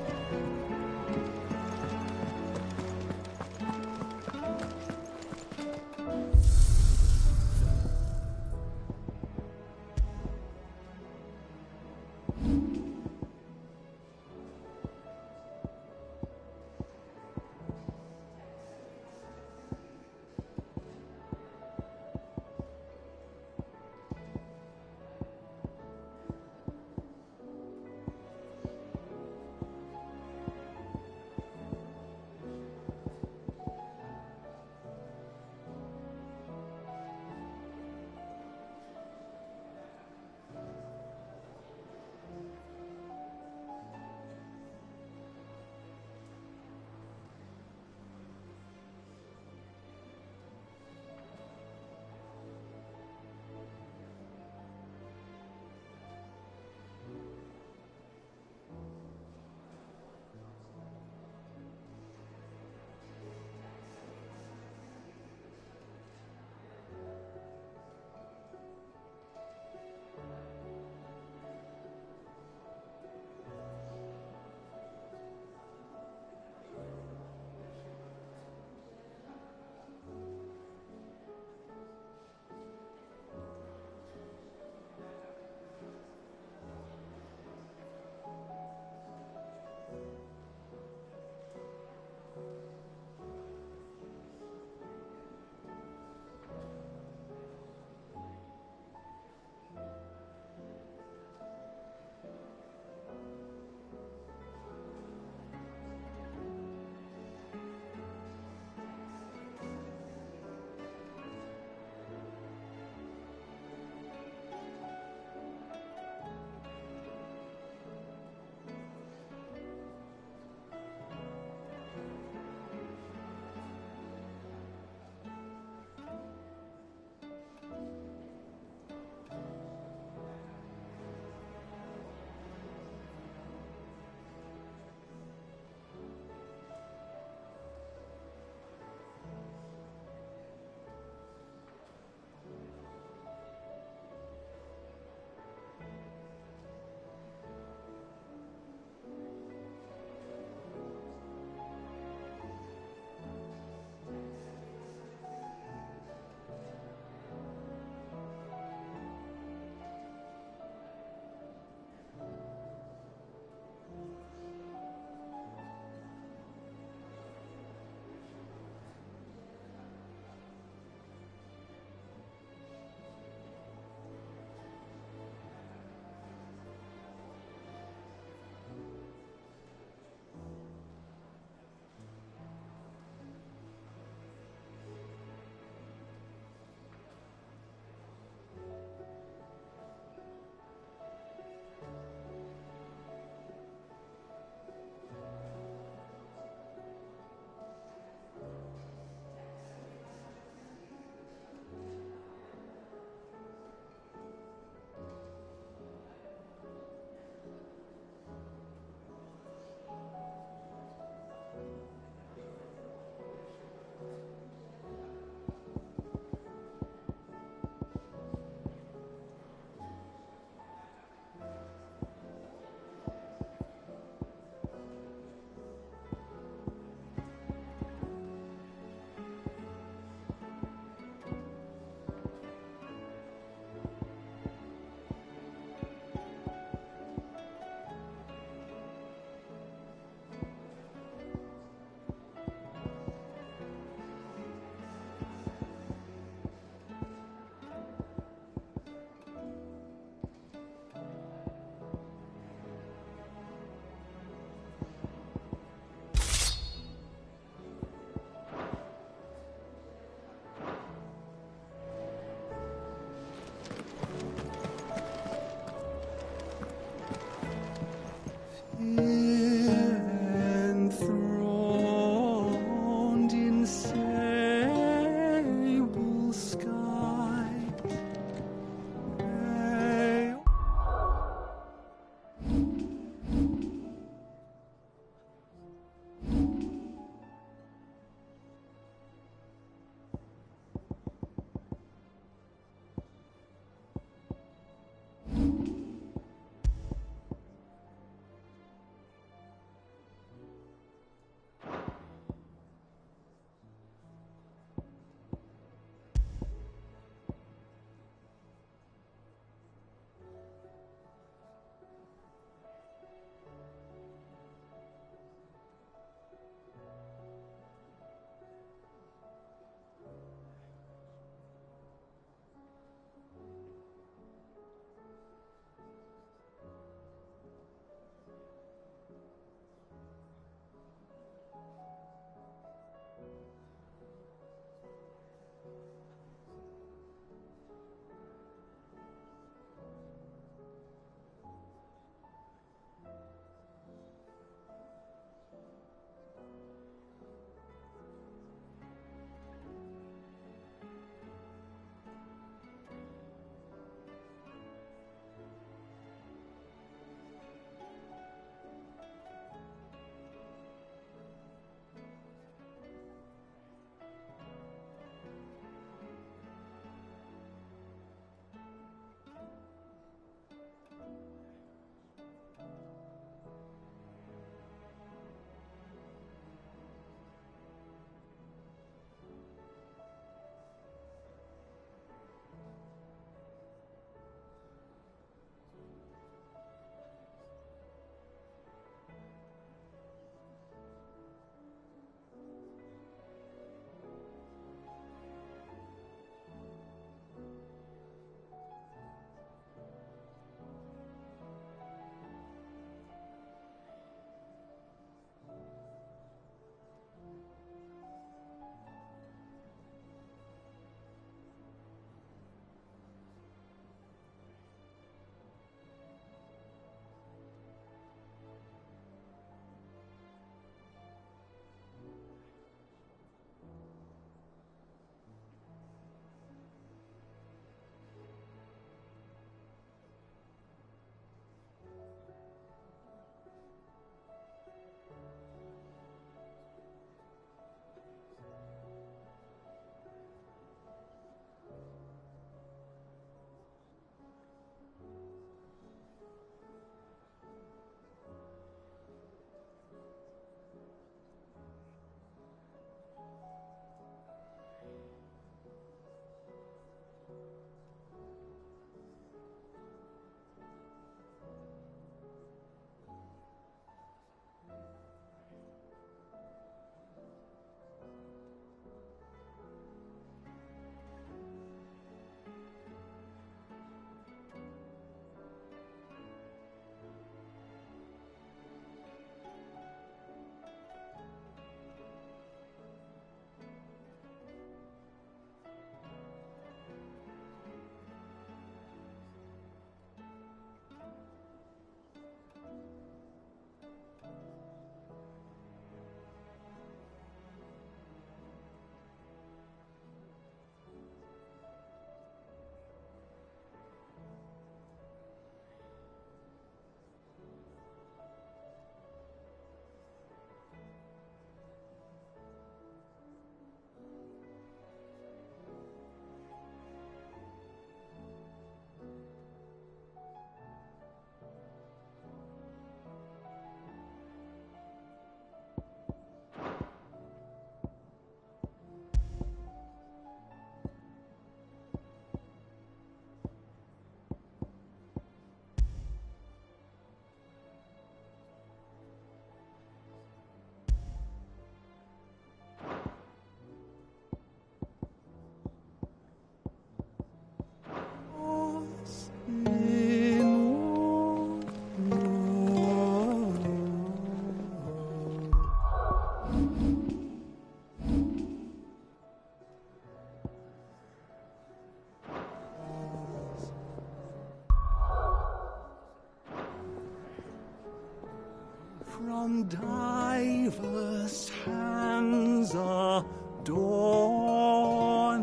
from diverse hands a dawn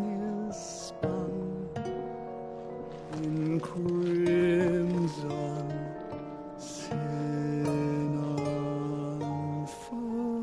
is spun in crimson sin unfurls.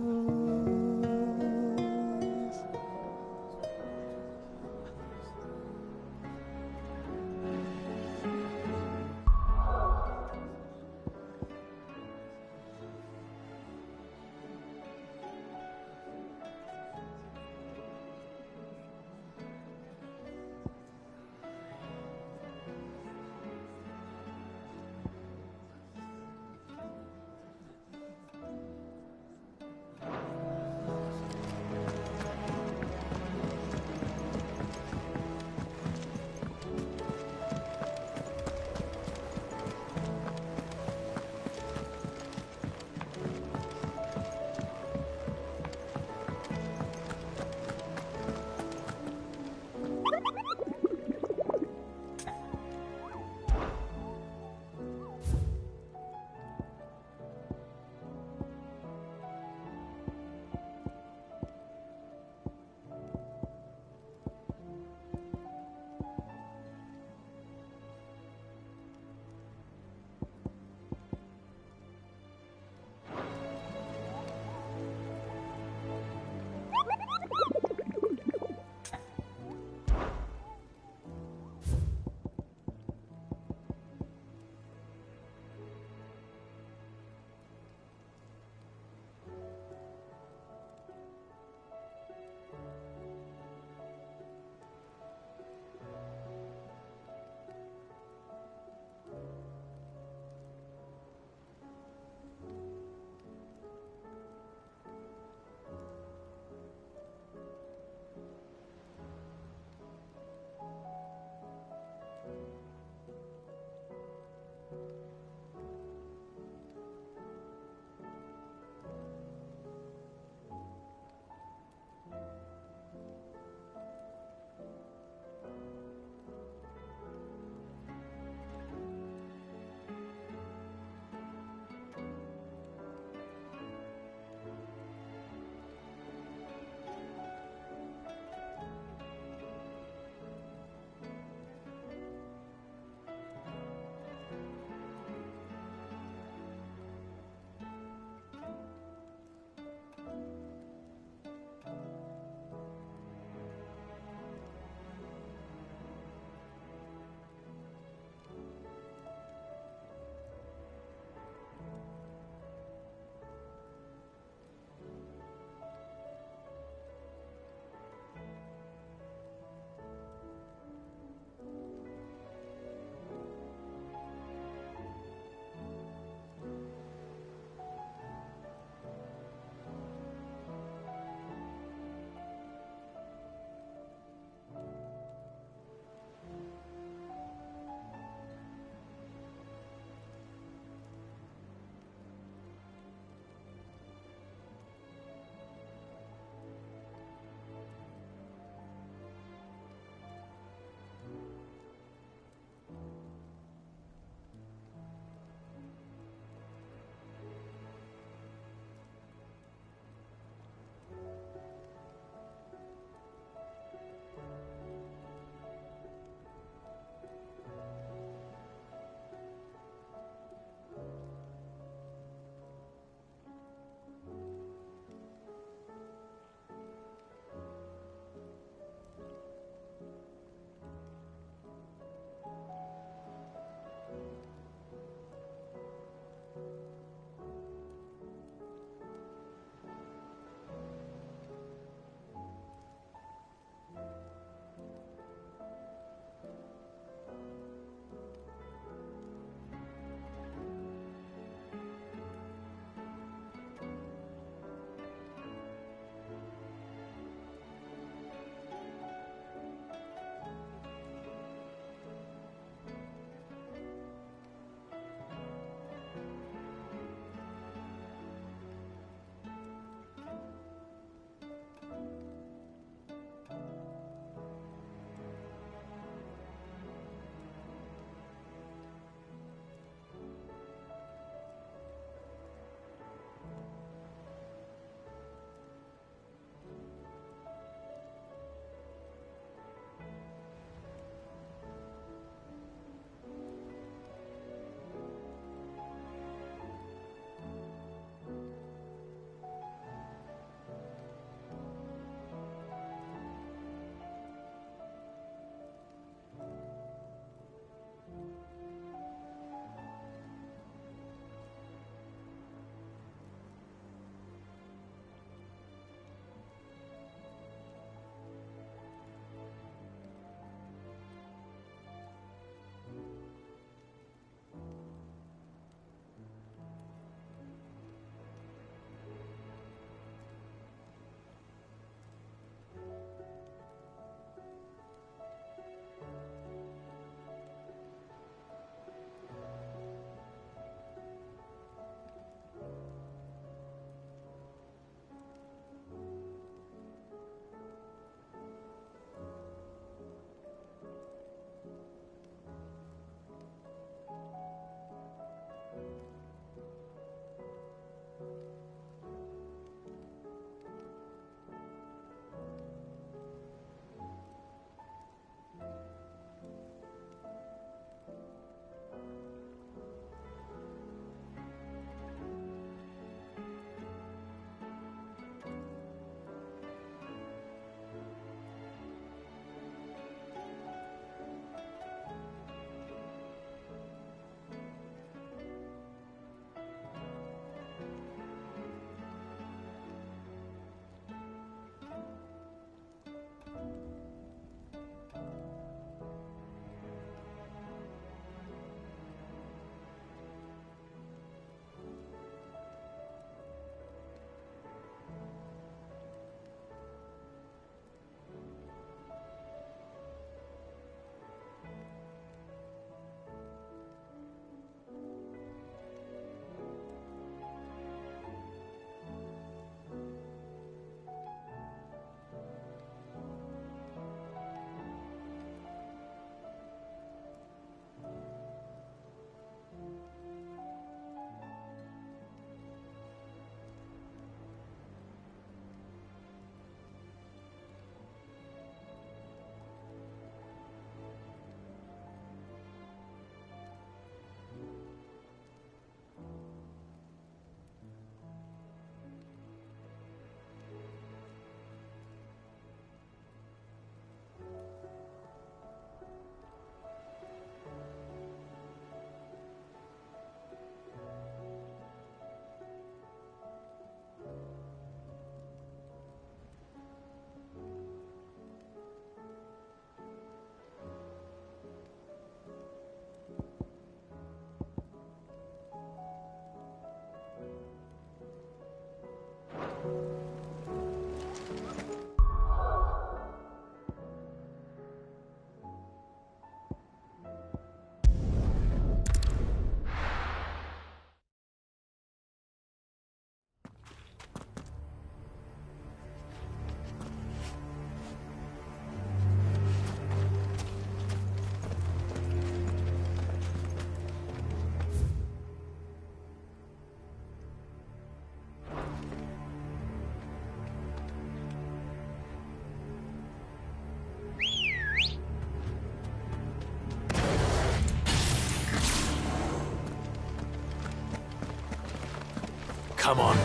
Come on.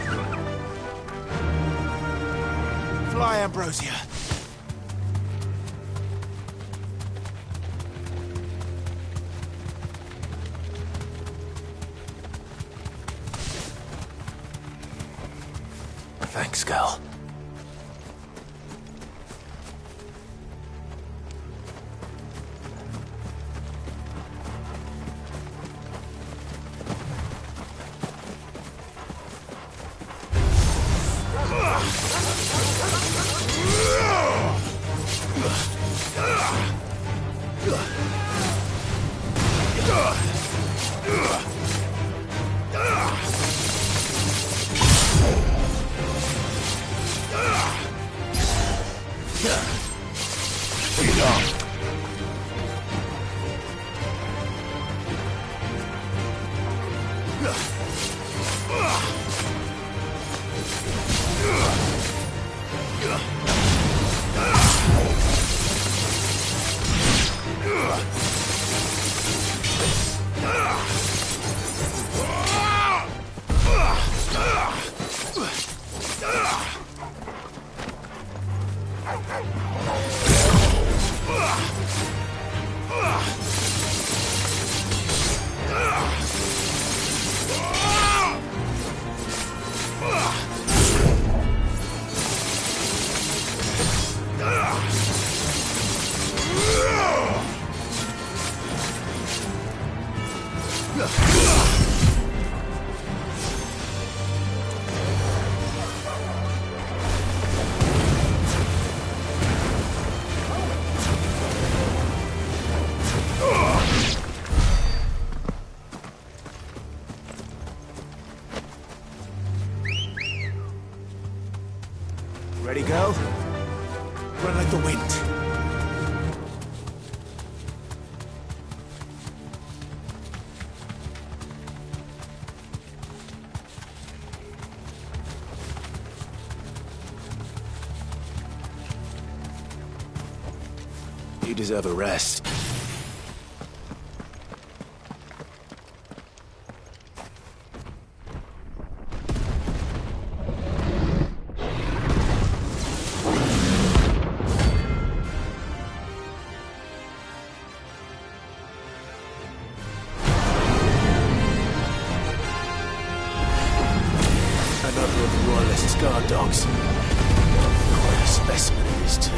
Fly, Ambrosia. Thanks, girl. Ready, girl? Run like the wind. You deserve a rest. Another of the Royalist guard dogs. Quite a specimen of these two.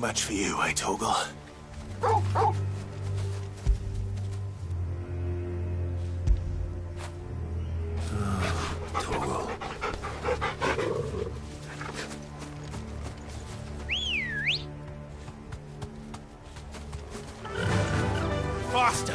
match for you, eh, Torgal? Torgal. Faster!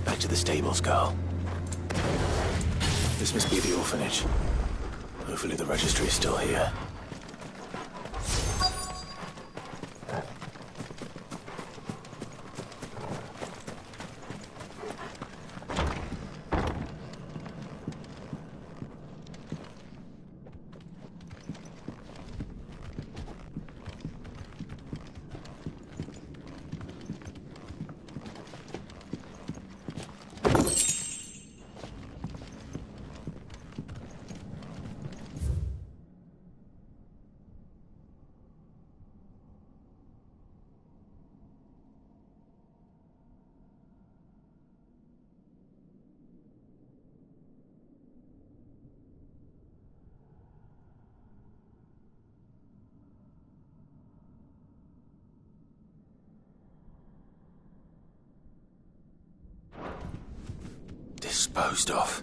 Back to the stables, Carl. This must be the orphanage. Hopefully the registry is still here. Disposed of.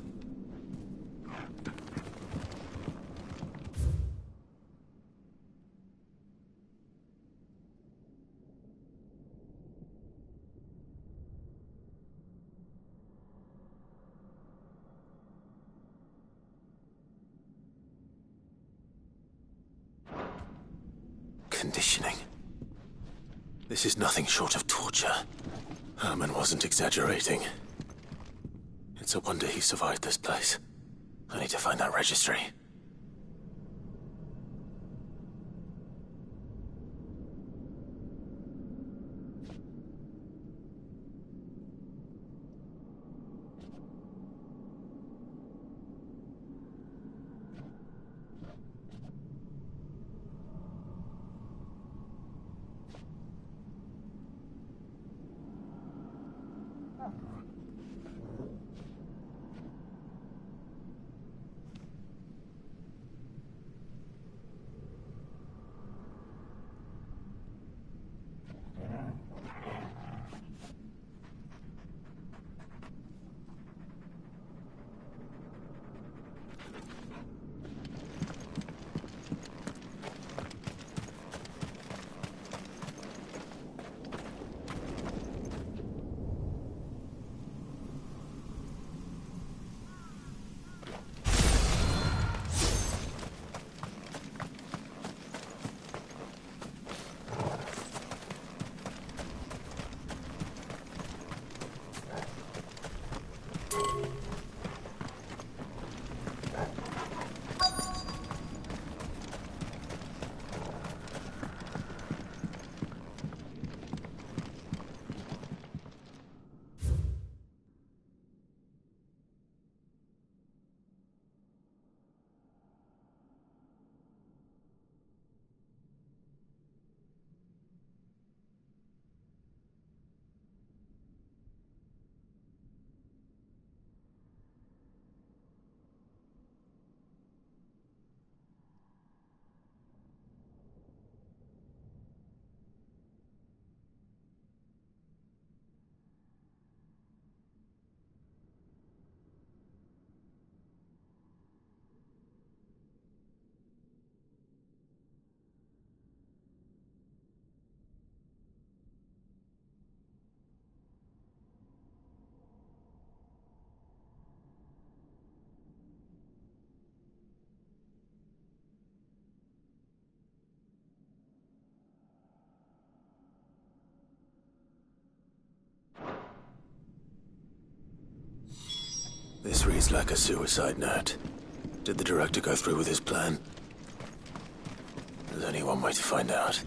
Conditioning. This is nothing short of torture. Herman wasn't exaggerating. It's a wonder he survived this place. I need to find that registry. This reads like a suicide note. Did the director go through with his plan? There's only one way to find out.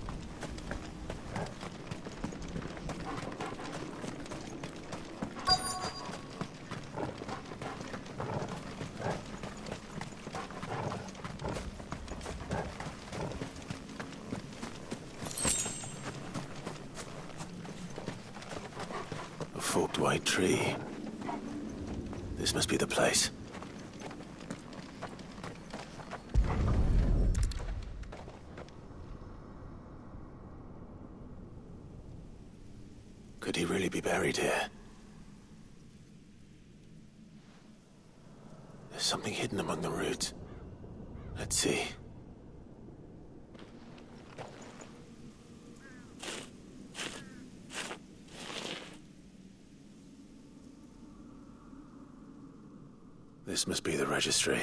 A forked white tree. This must be the place. Could he really be buried here? There's something hidden among the roots. Let's see. This must be the registry.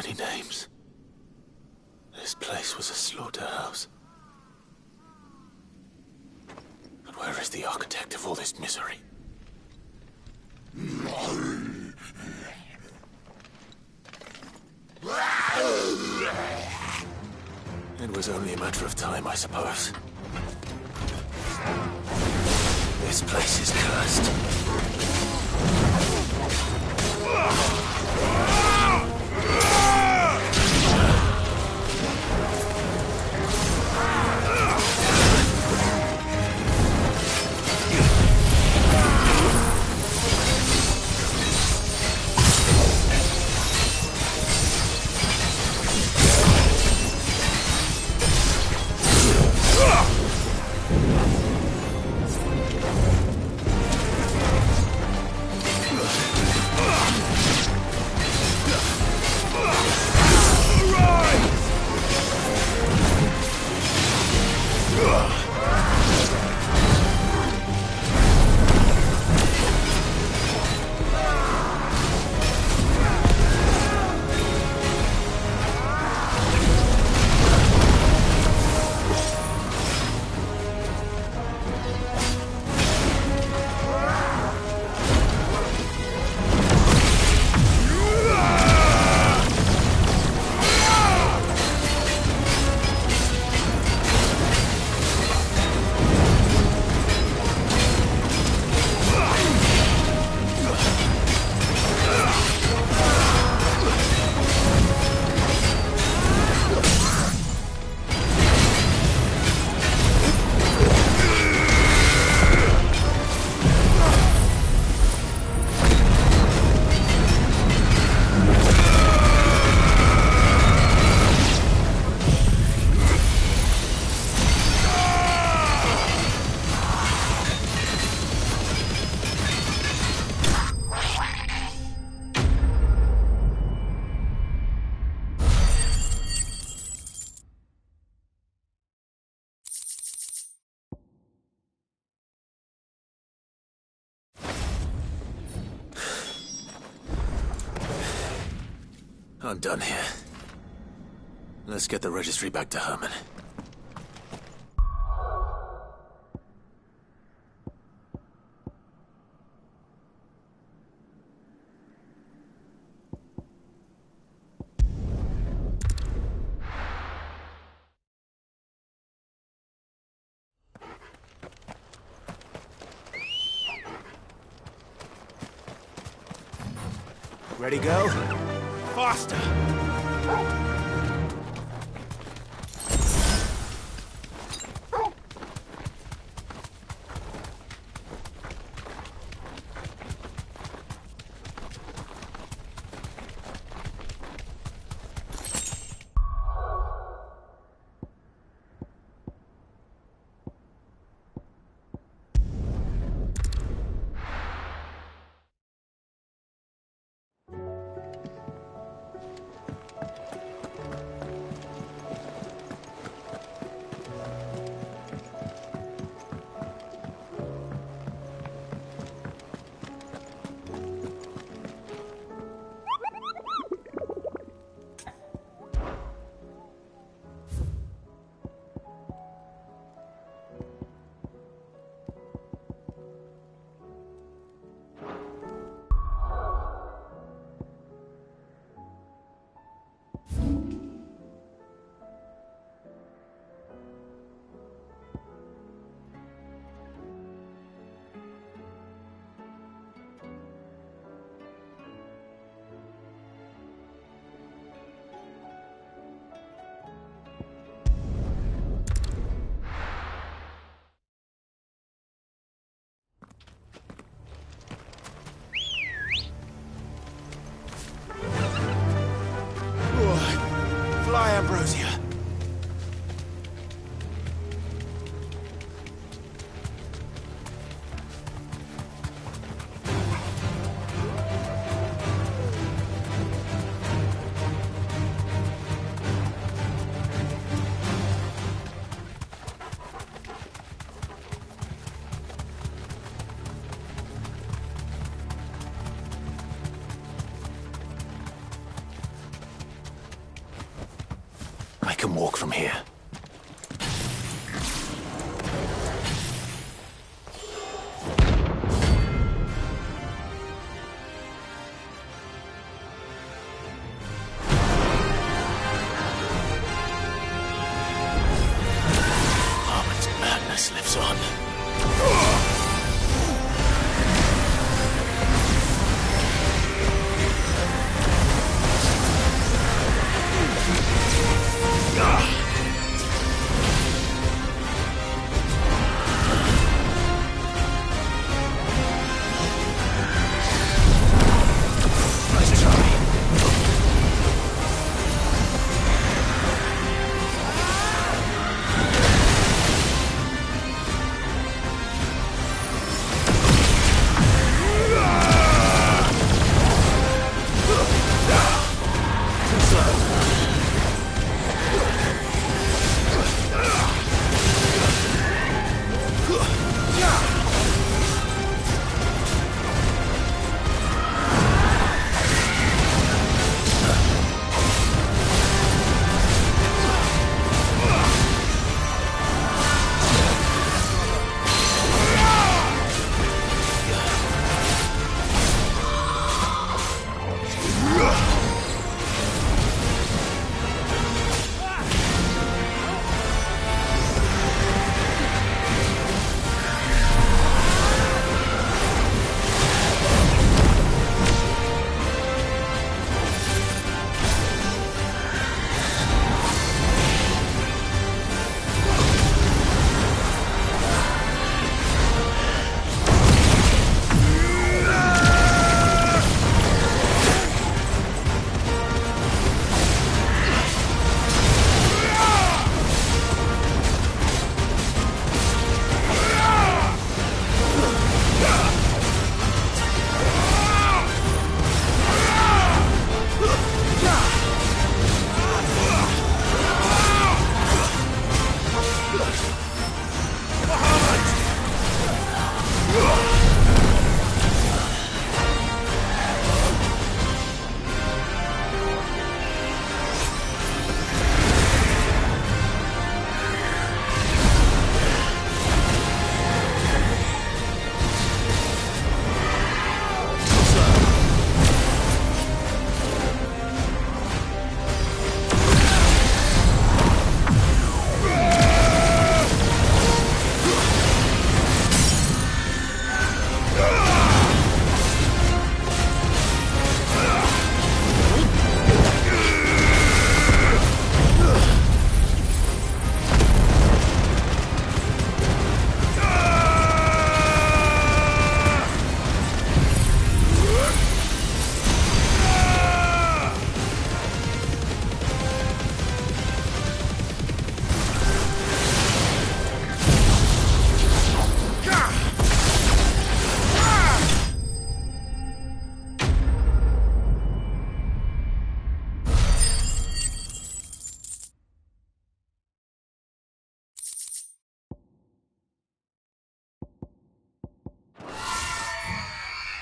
bloody names. This place was a slaughterhouse. But where is the architect of all this misery? It was only a matter of time, I suppose. This place is cursed. I'm done here. Let's get the registry back to Herman. Ready, girl? Faster! walk from here. Harmon's madness lives on.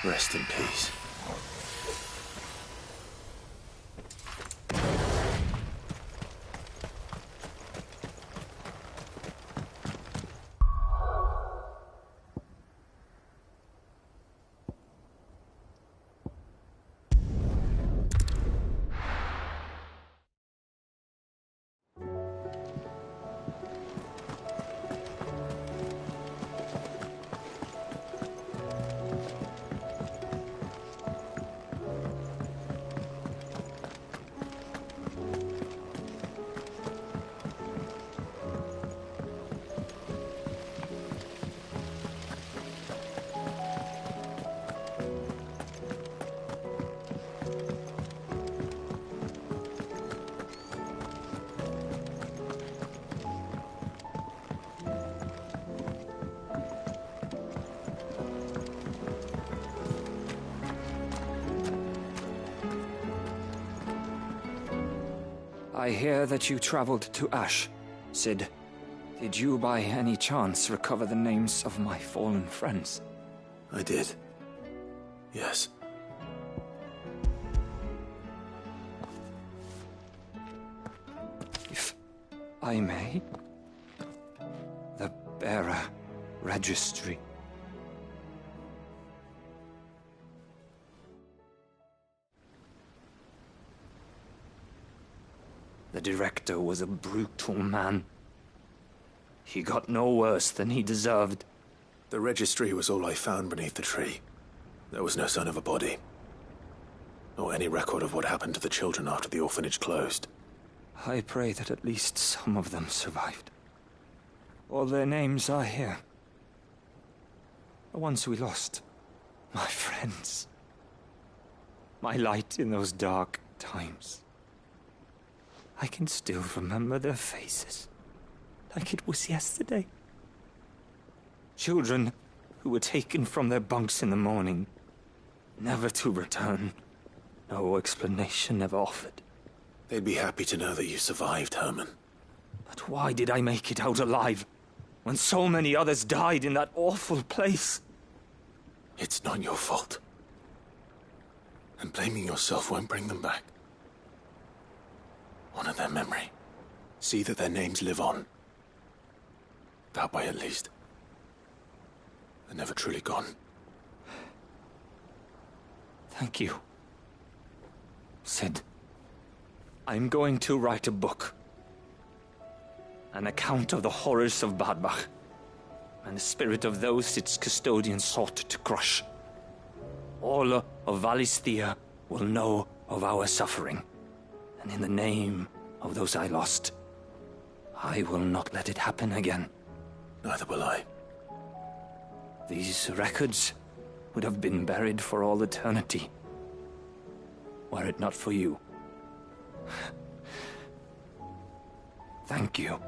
Rest in peace. I hear that you traveled to Ash, Cid. Did you by any chance recover the names of my fallen friends? I did. Yes. I may. The bearer registry. The director was a brutal man. He got no worse than he deserved. The registry was all I found beneath the tree. There was no sign of a body. Or any record of what happened to the children after the orphanage closed. I pray that at least some of them survived. All their names are here. The ones we lost. My friends. My light in those dark times. I can still remember their faces. Like it was yesterday. Children who were taken from their bunks in the morning, never to return. No explanation ever offered. They'd be happy to know that you survived, Herman. But why did I make it out alive, when so many others died in that awful place? It's not your fault. And blaming yourself won't bring them back. Honor their memory. See that their names live on. That way, at least. They're never truly gone. Thank you. Sid, I'm going to write a book. An account of the horrors of Bad Bach, and the spirit of those its custodians sought to crush. All of Valisthea will know of our suffering, and in the name of those I lost, I will not let it happen again. Neither will I. These records would have been buried for all eternity, were it not for you. Thank you.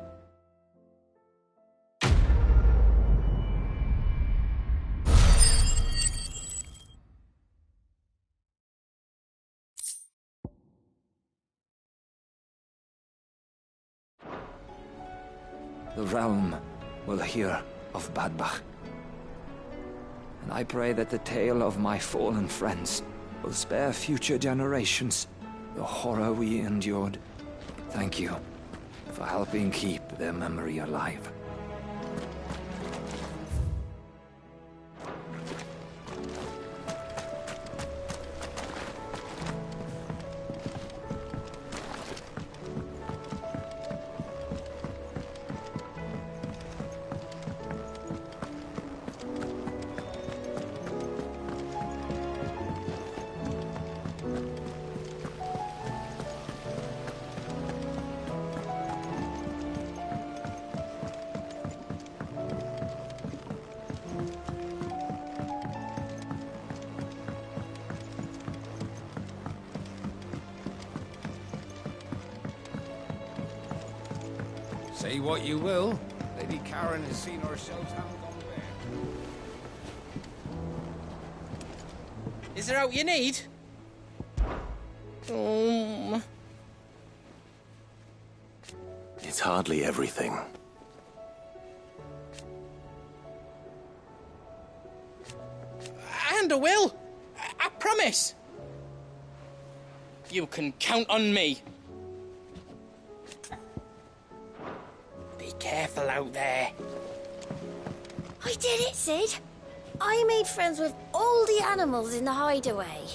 The realm will hear of Bad Bach. And I pray that the tale of my fallen friends will spare future generations the horror we endured. Thank you for helping keep their memory alive. Say what you will, Lady Karen has seen ourselves haven't gone there. Is there out you need? It's hardly everything. And I will. I promise. You can count on me. Be careful out there. I did it, Sid. I made friends with all the animals in the hideaway.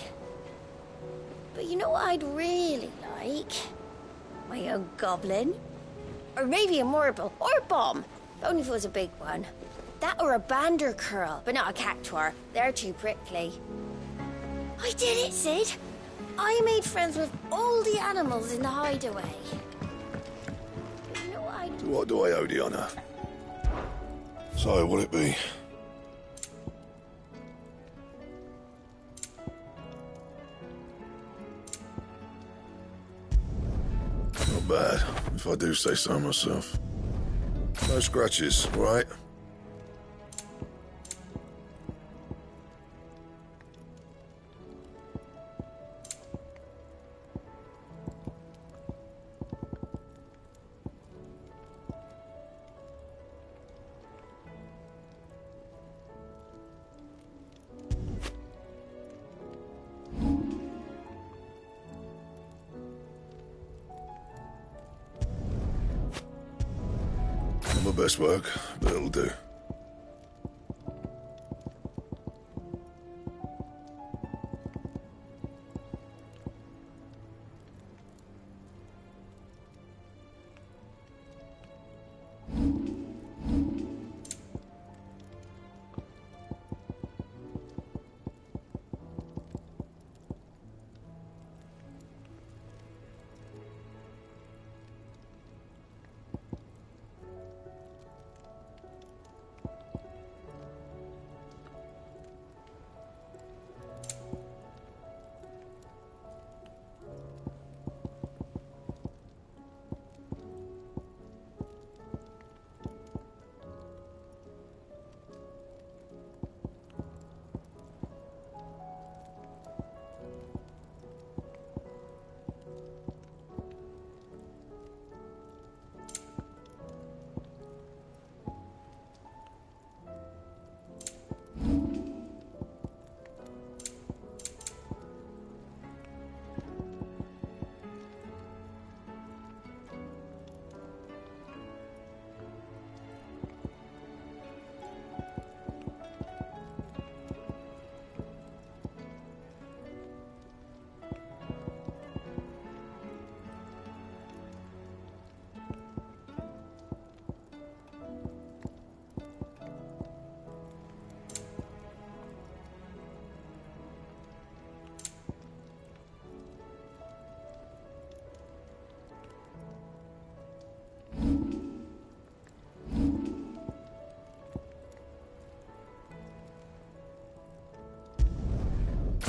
But you know what I'd really like? My own goblin. Or maybe a morble, or a bomb. Only if it was a big one. That or a bandercurl, but not a cactuar. They're too prickly. I did it, Sid. I made friends with all the animals in the hideaway. But you know what I'd... To what do I owe the honour? So, will it be? Not bad, if I do say so myself. No scratches, all right? my best work, but it'll do.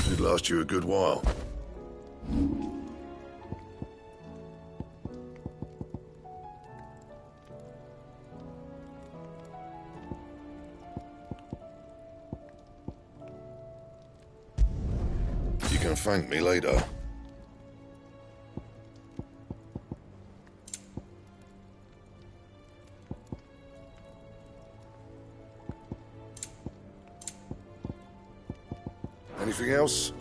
It'd last you a good while. You can thank me later. Anything else?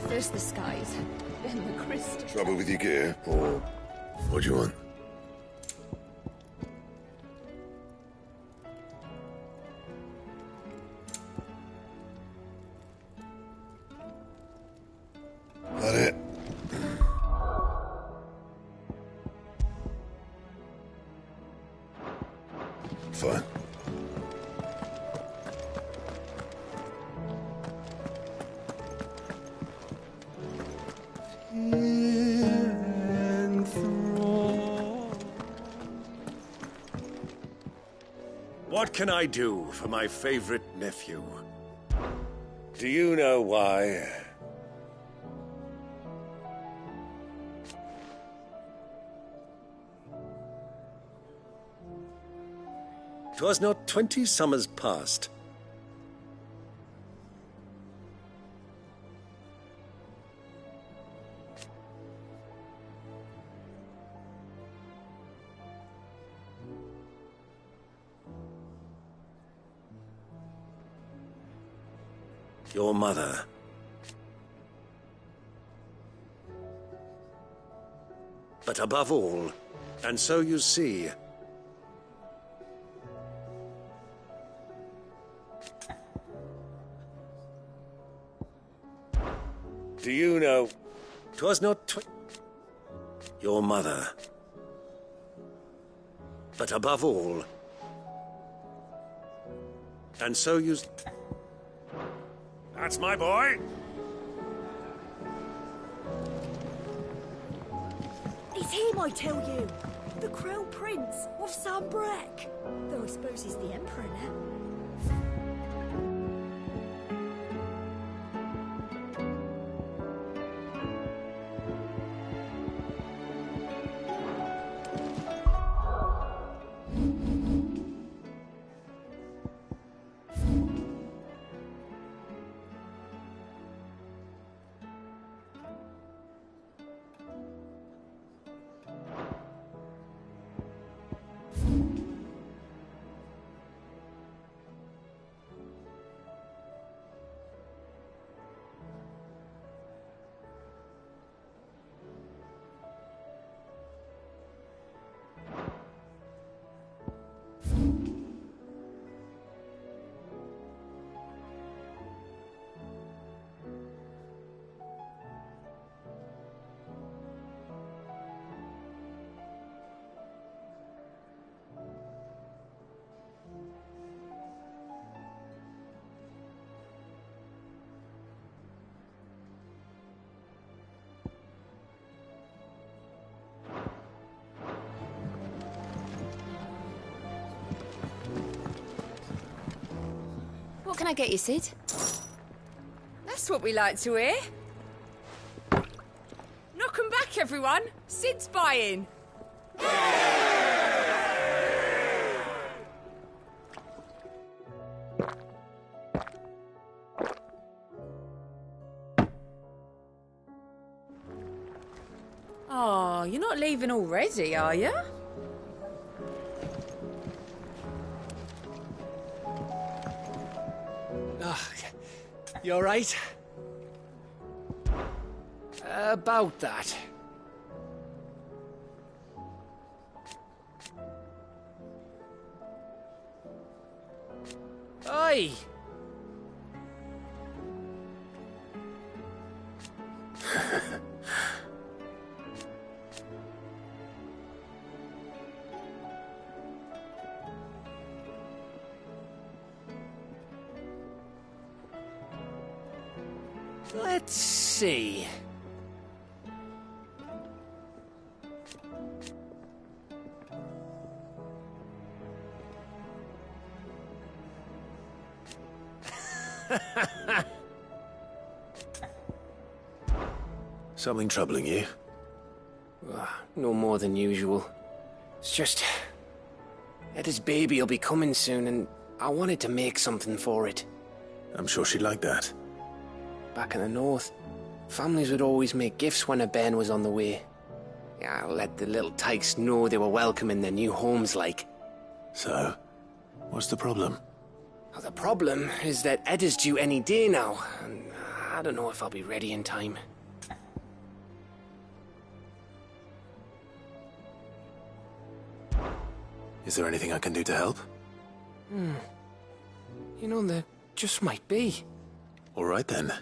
First the skies, then the crystal. Trouble with your gear, or what do you want? That it? Fine. What can I do for my favorite nephew? Do you know why? 'Twas not 20 summers past. Your mother. But above all, and so you see, do you know, 'twas not your mother. But above all, and so you... That's my boy. It's him, I tell you. The Crown Prince of Sambrek. Though I suppose he's the Emperor now. What can I get you, Sid? That's what we like to hear. Knock 'em back, everyone. Sid's buying. Oh, you're not leaving already, are you? You alright? About that. Oi! Let's see. Something troubling you? No more than usual. It's just... Etta's baby will be coming soon, and I wanted to make something for it. I'm sure she'd like that. Back in the north, families would always make gifts when a bairn was on the way. Yeah, let the little tykes know they were welcome in their new homes, like. So, what's the problem? Well, the problem is that Etta's due any day now, and I don't know if I'll be ready in time. Is there anything I can do to help? You know, there just might be. All right then.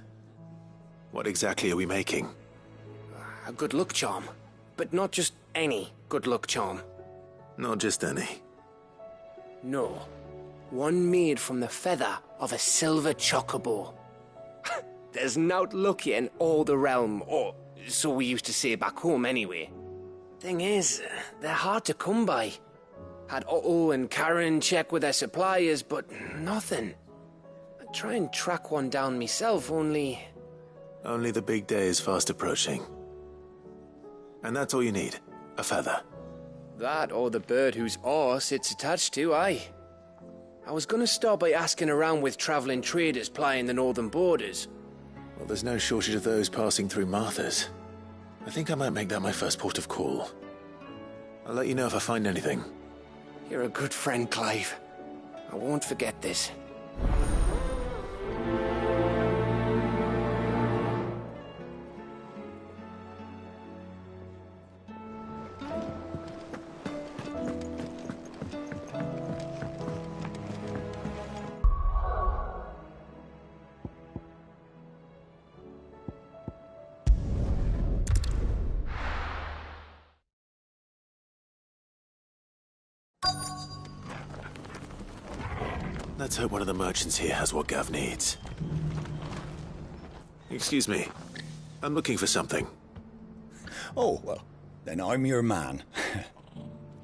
What exactly are we making? A good luck charm. But not just any good luck charm. Not just any. No. One made from the feather of a silver chocobo. There's naught luckier in all the realm, or so we used to say back home anyway. Thing is, they're hard to come by. Had Otto and Karen check with their suppliers, but nothing. I'd try and track one down myself, only... Only the big day is fast approaching. And that's all you need, a feather. That or the bird whose oar sits attached to, aye. I was gonna start by asking around with travelling traders plying the northern borders. Well, there's no shortage of those passing through Martha's. I think I might make that my first port of call. I'll let you know if I find anything. You're a good friend, Clive. I won't forget this. Let's hope one of the merchants here has what Gav needs. Excuse me. I'm looking for something. Oh, well, then I'm your man.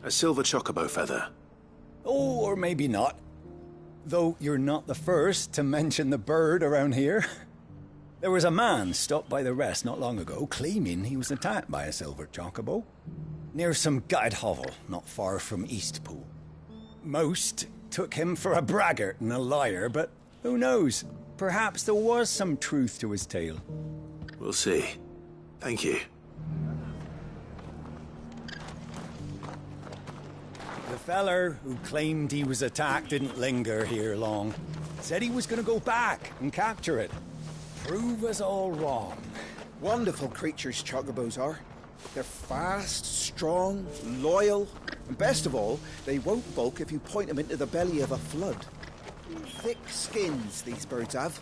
A silver chocobo feather. Oh, or maybe not. Though you're not the first to mention the bird around here. There was a man stopped by the rest not long ago, claiming he was attacked by a silver chocobo. Near some gutted hovel, not far from Eastpool. Most took him for a braggart and a liar, but who knows? Perhaps there was some truth to his tale. We'll see. Thank you. The feller who claimed he was attacked didn't linger here long. Said he was going to go back and capture it. Prove us all wrong. Wonderful creatures chocobos are. They're fast, strong, loyal, and best of all, they won't balk if you point them into the belly of a flood. Thick skins these birds have.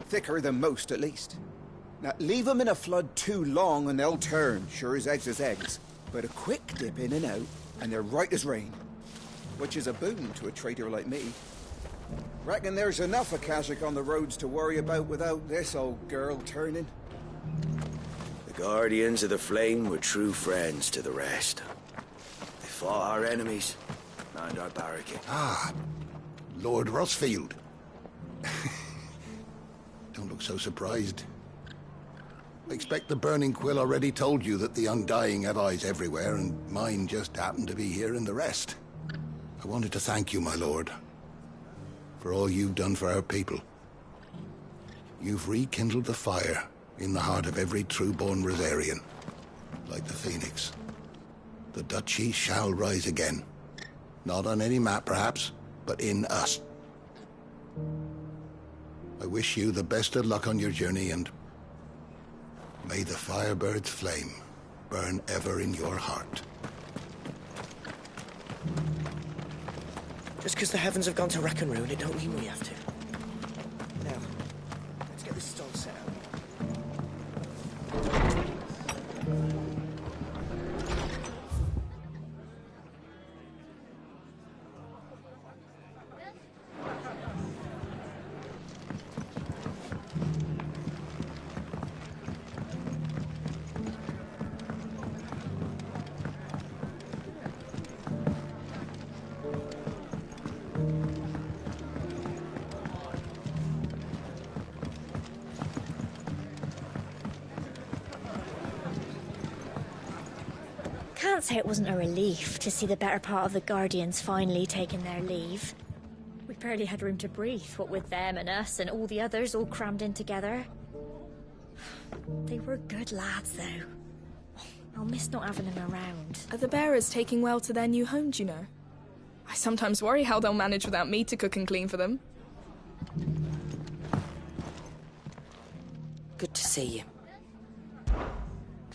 Thicker than most, at least. Now, leave them in a flood too long and they'll turn, sure as eggs is eggs. But a quick dip in and out, and they're right as rain. Which is a boon to a trader like me. Reckon there's enough Akashic on the roads to worry about without this old girl turning. The Guardians of the Flame were true friends to the rest. They fought our enemies, manned our barricade. Ah, Lord Rossfield. Don't look so surprised. I expect the Burning Quill already told you that the Undying have eyes everywhere, and mine just happened to be here in the rest. I wanted to thank you, my lord, for all you've done for our people. You've rekindled the fire in the heart of every true-born Rosarian, like the Phoenix. The Duchy shall rise again. Not on any map, perhaps, but in us. I wish you the best of luck on your journey, and may the Firebird's flame burn ever in your heart. Just because the heavens have gone to rack and ruin, it don't mean we have to. Now, let's get this stall set out. Can't say it wasn't a relief to see the better part of the Guardians finally taking their leave. We barely had room to breathe, what with them and us and all the others all crammed in together. They were good lads, though. I'll miss not having them around. Are the bearers taking well to their new home, do you know? I sometimes worry how they'll manage without me to cook and clean for them. Good to see you.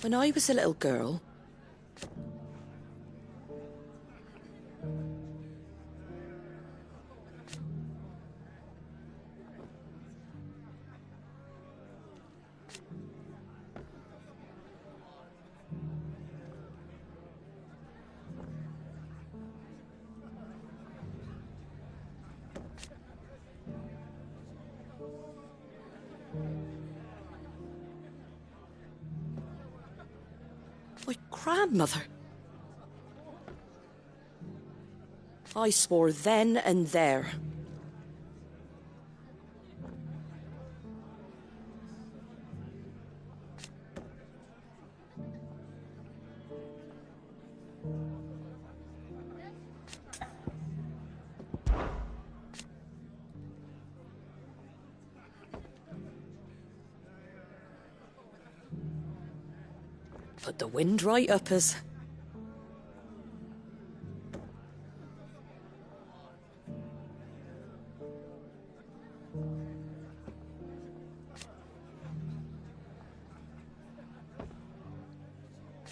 When I was a little girl, my grandmother. I swore then and there. Put the wind right up us.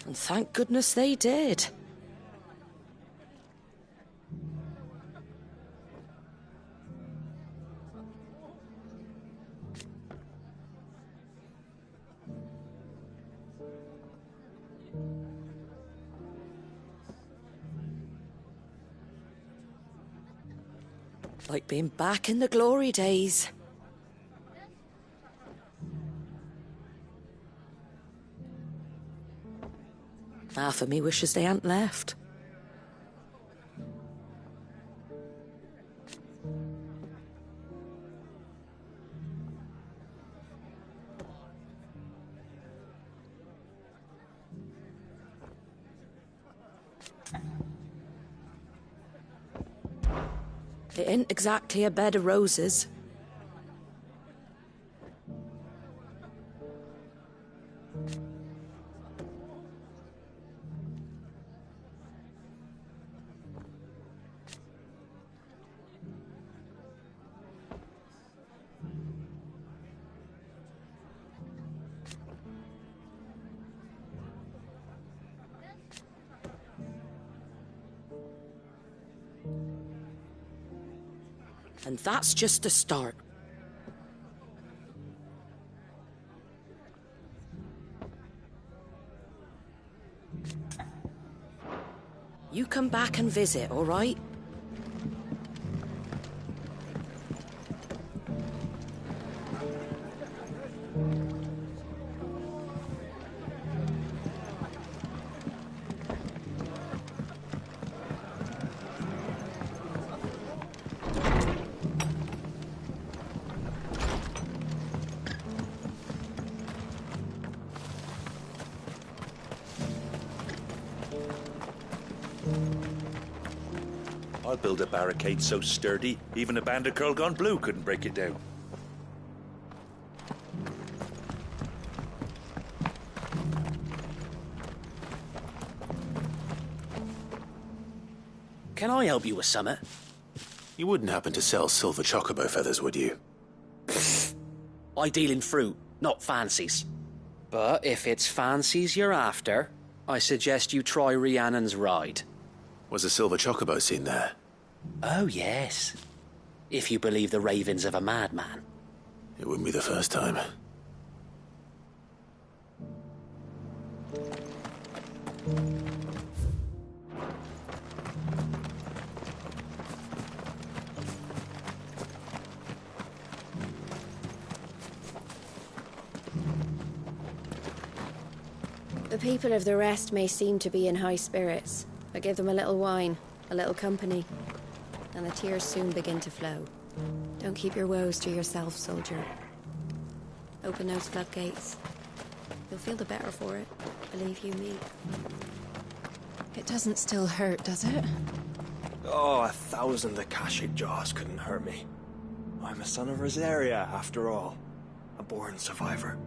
And thank goodness they did. Like being back in the glory days. Half of me wishes they hadn't left. It ain't exactly a bed of roses. And that's just the start. You come back and visit, all right? I'll build a barricade so sturdy, even a band of Curl Gone Blue couldn't break it down. Can I help you with summit? You wouldn't happen to sell silver chocobo feathers, would you? I deal in fruit, not fancies. But if it's fancies you're after, I suggest you try Rhiannon's ride. Was a silver chocobo seen there? Oh, yes. If you believe the ravings of a madman. It wouldn't be the first time. The people of the rest may seem to be in high spirits, but give them a little wine, a little company, and the tears soon begin to flow. Don't keep your woes to yourself, soldier. Open those floodgates. You'll feel the better for it, believe you me. It doesn't still hurt, does it? Oh, 1,000 Akashic jaws couldn't hurt me. I'm a son of Rosaria, after all. A born survivor.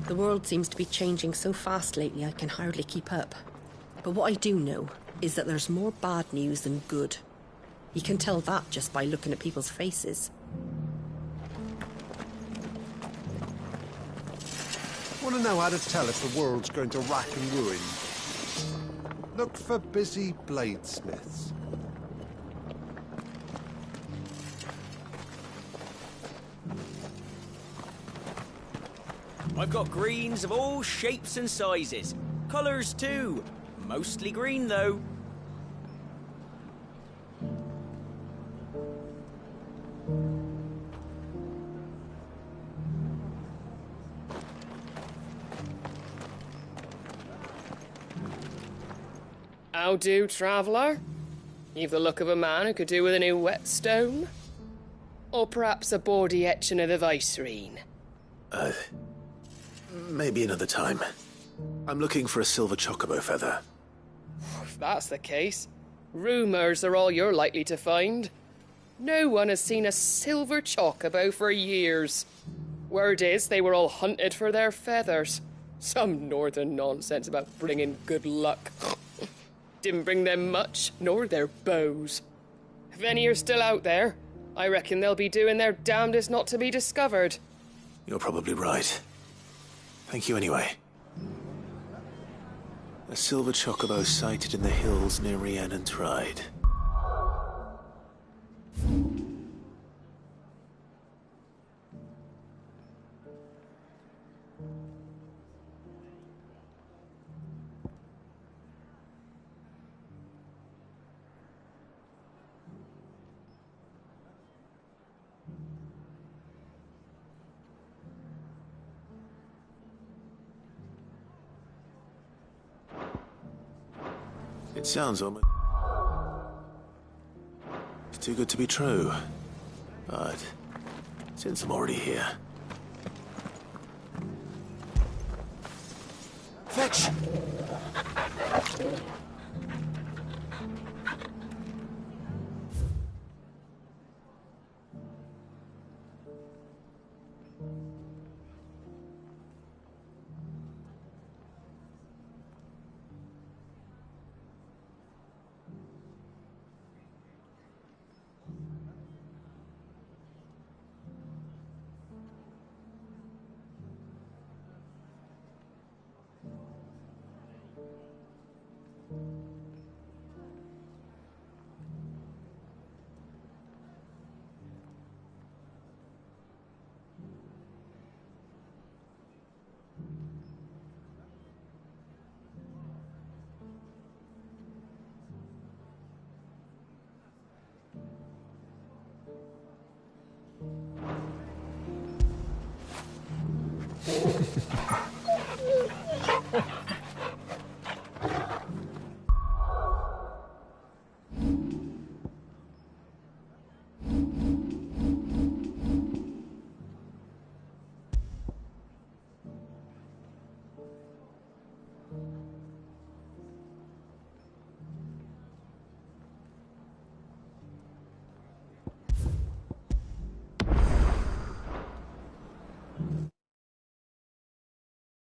The world seems to be changing so fast lately I can hardly keep up. But what I do know is that there's more bad news than good. You can tell that just by looking at people's faces. Want to know how to tell if the world's going to rack and ruin? Look for busy bladesmiths. I've got greens of all shapes and sizes. Colours too. Mostly green though. How do, traveller? You've the look of a man who could do with a new whetstone. Or perhaps a bawdy etching of the Vicerine. Maybe another time. I'm looking for a silver chocobo feather. If that's the case, rumours are all you're likely to find. No one has seen a silver chocobo for years. Word is they were all hunted for their feathers. Some northern nonsense about bringing good luck. Didn't bring them much, nor their bows. If any are still out there, I reckon they'll be doing their damnedest not to be discovered. You're probably right. Thank you anyway. A silver chocobo sighted in the hills near Rhiannon's Ride. It sounds almost... It's too good to be true. But since I'm already here... Fetch!